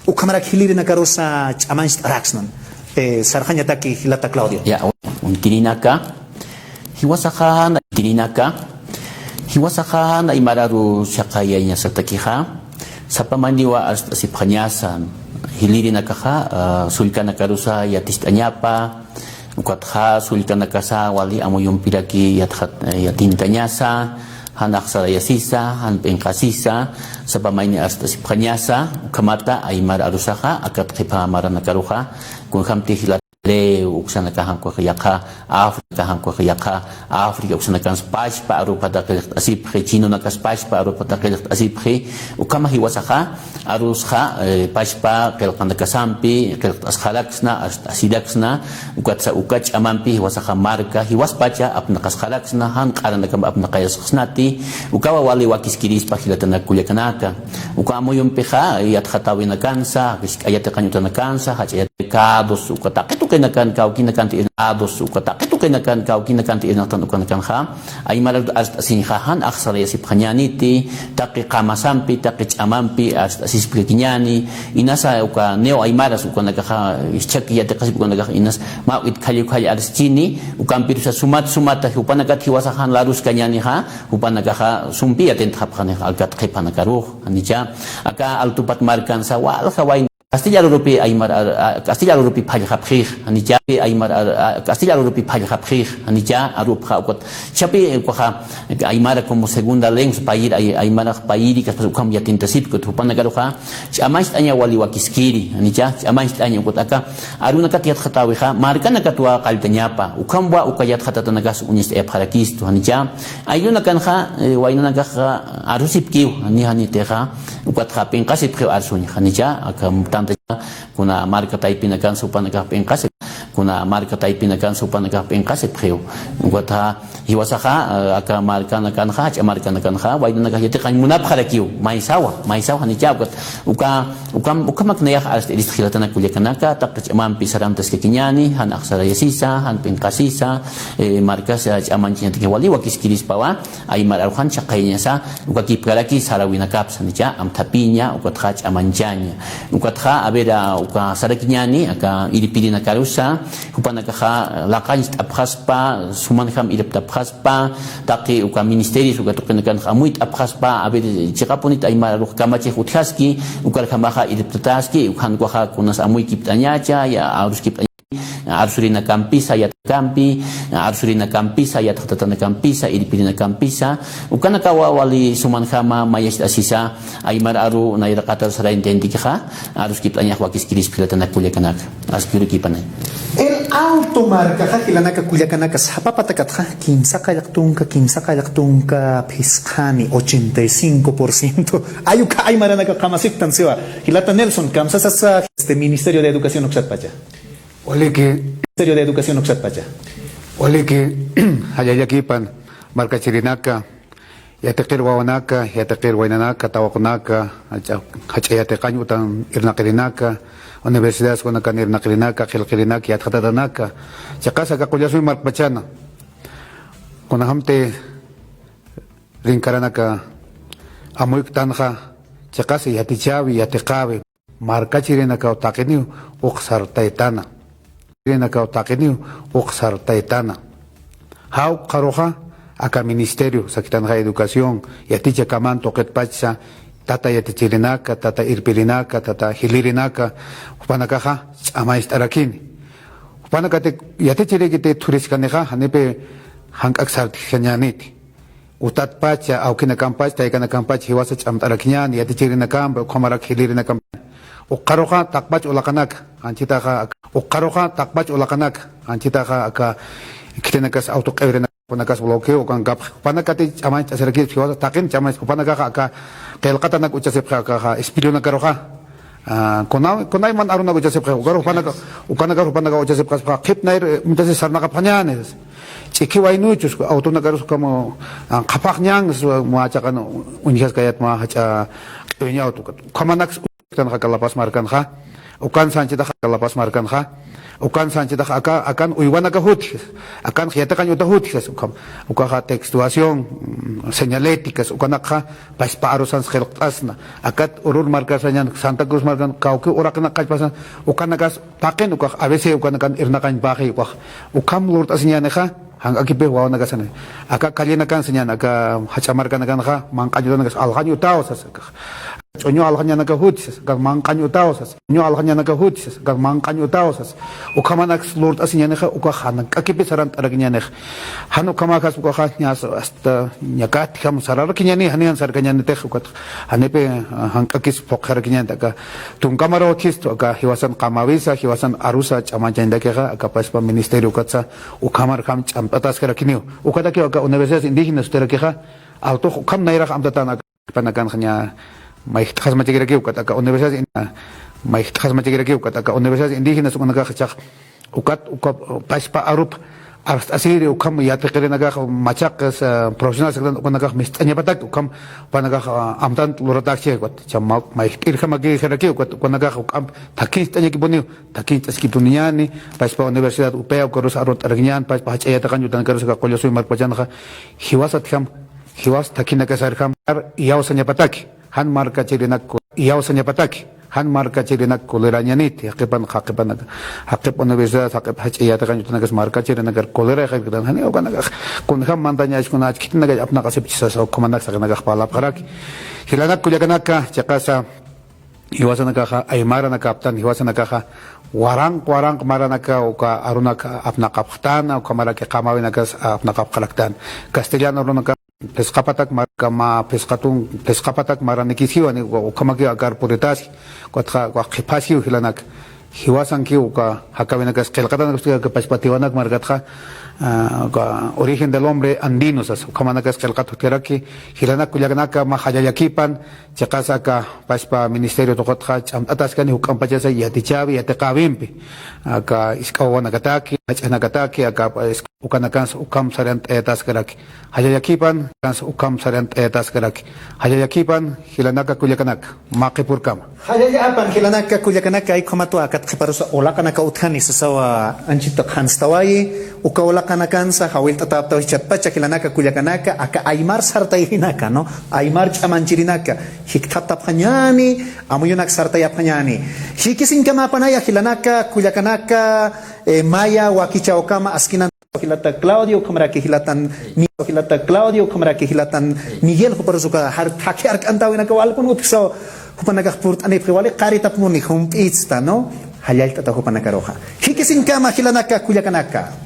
ukamarak hilirina karosa chamanch araxnan sarjanya take hilata Claudio ya untirinaka hiwasahan Aymararu shaqayanya satakiha sapamaniwa asipxañasan Hilari-Jilalu sulkanakarusa yatishtañapa ukatja sulkanakasa wali amuyumpiraki yatintañasa hanaqsarayasisa hanpenqasisa sapamaini asipxañasa ukamata Aymara arusaja akat qhipamaranacaruja kunhamti uksanakahan ko kayaka Afrika uksanakan spashpa arupata qhisphi chino nakaspashpa arupata qhisphi ukama hiwasaqa arusqa pashpa qilqanakasampi qilqasqalaksna asidaksna ukatsa ukach'amanpi hiwasaqa marka hiwaspacha apnaqasqalaksna han q'aranakama apnaqayasqsnati ukawa wali wakiskirispa hilatanaka kuyakanaka ukamuyunpiqa yatqatawinakansa ayatiqañutanakansa hach'ayatikados ukataqitu kenakan kau kinakan ti ados ukataqitu kenakan kau kinakan ti inatan ukanakan ha Aymara sinhahan aksarayasipxañaniti taqi qamasampi taqi ch'amanpi asisplikiñani inasa uka neo Aymaras ukanaka ischaki yatiqasip ukanaka inas ma itqalli arschini ukampirusa sumata upanakat hiwasahan larus kañani ha upanaka sumpi atentqapqani alkat qhipanakaruj anicha aka altupat markansa walqa Castellano Rupi Aymara Castellano Rupi Pajapri Anija Aymara Castellano Rupi Pajapri Anija Arupha Ukot Chapi Kwaha Aymara como segunda lengua pair Aymara pairi que ukam yatint'asipku tupanagaruha Chamais aña wali wakiskiri Anija Chamais aña ukotaka ARUNAK yatch'atawiha marcana katua qaltañapa ukamwa ukayatch'atanakas unis eparakistu Anija ayuna kanja wainanaka Aruskipt'asipxañanakasakipunirakïspawa ani teja ukatja pinqasipxaw arsuña Anija akam kuna marca taipina kan supanaka penqasip kuna marca taipina kan supanaka penqasip kheu ngota hiwasaha aka marca nakan ha marca nakan ha waiduna ka yete kan munap kharakiu maisawa ni jabot uka maknaya as Hilari-Jilalu kulyakanaka taqach amam pisaram taskekinyani han aksara yasisa han penqasisa marca sa amanchinya wali wakichäwi Aymara arhan chaqainya sa uka kipralaki sarawina kapsa nija am tapinya uka khach amanchanya uka abera uka sarakinyani aka iripirina karusa hupanaka laqanch abkhaspa sumanham iripta abkhaspa taqi uka Ministerio uka tuqinakan amuit abkhaspa abera chiqapunit Aymara ruh kamachi uthaski uka kamaha iriptaski ukan kwaha kunas amui kiptañacha ya Aruskipt'asipxañanakasakipunirakïspawa Arsurina campisa yatkampi Arsurina campisa yatch'atatana campisa iripirina campisa ukanaka wali sumanjama mayashta asisa Aymara aru nayraqatar sarayintendikja Aruskipt'asipxañanakasakipunirakïspawa wakichkirispilatanak kulyakanaka askurikipanay El auto marca Hilanaka Kuyakanaka Sapapatakatja, 15 kayaktunka Piscani, 85%. Ayuka Aymaranaka Kamasik Tansewa, Hilata Nelson, Kamsasa, Ministerio de Educación Oxatpacha. Ministerio de Educación Oxatpacha. Oliki, Hayayakipan, Marca Chirinaka, Yatakir Wawanaka, Yatakir Wainanaka, Tawakunaka, Hachayatekanutan, Irnakirinaka, Universidad con acá Nirnakirinaka, Hilari-Jilalu, Yatch'atanaka, Chakasa Kakuyasu Markpachana, con Hamte Rinkaranaka, Amuik Tanja, Chakasa Yatichawi, Yatekawi, Marca Chirinaka Otakeniu, Sartaytana. Taqueniu Sartaytana. How Karoja, acá Ministerio, Sakitanja Educación, Yaticha Kaman, Toquetpacha, Tata yatichirinaka, Tata irpirinaka, Tata Hilari-Naka, Upanakaja, Amaistarakin. Upanakate Yatichirikite Turiscaneja, Hanepe Hankaksartjanyaniti. Utatpacha, Aukina Campach, Taikana Campach, he was a Amtarakian, Yatichirinakam, Komarak Hilari-Nakam. Ukaroja, Takpach Ulakanak, Antitaja, Ukaroja, Takpach Ulakanak, Antitaja, Aka Kitenakas Autokeverena. Panakas bloqueo kan gap panakati amai aserki fiwa takin chamai panaka ka kelqatanak uchasepha ka espiriona karoha konai man aruna uchasepha garo panaka uchasepha khipnair mutase sarnaka phanyanes chiki wainu chus autona karus como qaphanyang muachakan unjas kayat ma hacha enya auto kamanak tan kalapas markan kha ukan sanchita kalapas markan kha ukan sanchita akan uywanaka hutis akan khiyatakan yuta hutis ukaha textuación señaléticas ukanaka paspaaro sans khelqasna akat urur markasañan Santa Cruz markan kauke urakna kajpasan ukanakas taqen ukah a veces ukanakan irnakan bahi ukam lurt asiñaneja hang akipe wawana kasane aka kalina kan señan aka hachamarkan kan kha mangqayudan kas alhanyu taosas Oño alhañanaka hutis, gag manqaño taosas, oño alhañanaka hutis, gag manqaño taosas, ukamanak lord asiñaneja, ukahanan, akipisaran arakiñanej, hanu kamakas ukahañas hasta ñakat, ham sararakiñani, hanian sarkañanetej, ukat, hanepe hankakis pokarakiñantaka, tunkamaro kisto, aka hiwasan kamavisa, hiwasan arusa, chamanchandakeja, aka paspa Ministerio katsa, ukamar ham champatas karakiniu, ukataki aka universidades indígenas terakeja, auto ukam nairaj amtatana, panakanjanya, Maihtas Machigarakiu, Kataka Universidad Indígenas, Unagachach, Ukat, Paspa Arup, Asiri, Ukam, Yatakirinagach, Machakas, professionals, Unagach, Mistanyapatak, Ukam, Panagach, Amtant, Luratachi, what Chamak, Maihirkamaki, Herakiu, Unagach, Ukam, Takins Tanyakibuni, Takins-Asipxañanakasakipunirakïspawa, Paspa Universidad UPEA, Korus Arut Arginian, Paspa Hach'ayatakan, Yutankarusaka, Kolyosu Markpachanaka, he was at him, he was Takinakasarkam, Yausanyapataki. Han marca chirinak yausanya pataki han marca chirinak kolerañaniti haqipan universidad haqip hach'ayatakan yutanakas marca chirinak kolera haqipan hani okanaga kunham mantañash kunach kitnaga apnaqasipchisa komanak saqnaga palapqaraki hilanak kullakanaka chaqasa hiwasanakaja Aymara nakaptan hiwasanakaja warang maranaka uka ARUNAK apnaqapqtana uka maraki qamawinakas apnaqapqalaktan castellano runaka pesqapatak markama pesqapatak maranikisiwani ukamaki akar puritasi qatqa Qhisphi hilanak hiwasanki uka hakawinakas qilqatanak paspatiwanak markatqa origen del hombre andino sas ukamanakas qilqatu tiraki hilanak kullakanaka mahayayakipan chaqasaka paspa ministerio toqotqa ch'amt'ataskani hukampachasa yatichiri yatiqawinpi aka iskawanakataki jach'anakataki aka ukanakas ukam sarant etaskaraki hayayakipan ukam sarant etaskaraki hayayakipan hilanaka kullakanaka maqipurkama hayayapan hilanaka kullakanaka ayqumatu akatqiparusa olakanaka uthani sasawa anchita khanstawayi uka olakanakansa Jawillt'atanaka chatpacha hilanaka kullakanaka aka Aymar sartayahinaka no Aymar chamanchirinaka hiktataphañani amuyunak sartayaphañani hikisinkamapanaja hilanaka kullakanaka maya wakichawkama askinan hilata Claudio kamaraki hilatan Claudio kamaraki hilatan Miguel huparusuka haki arkantawinaka walpun utso hupanaka purtani priwali qaritapmuni humpitsta no halaltata hupanaka roja hikisinkama hilanaka kullakanaka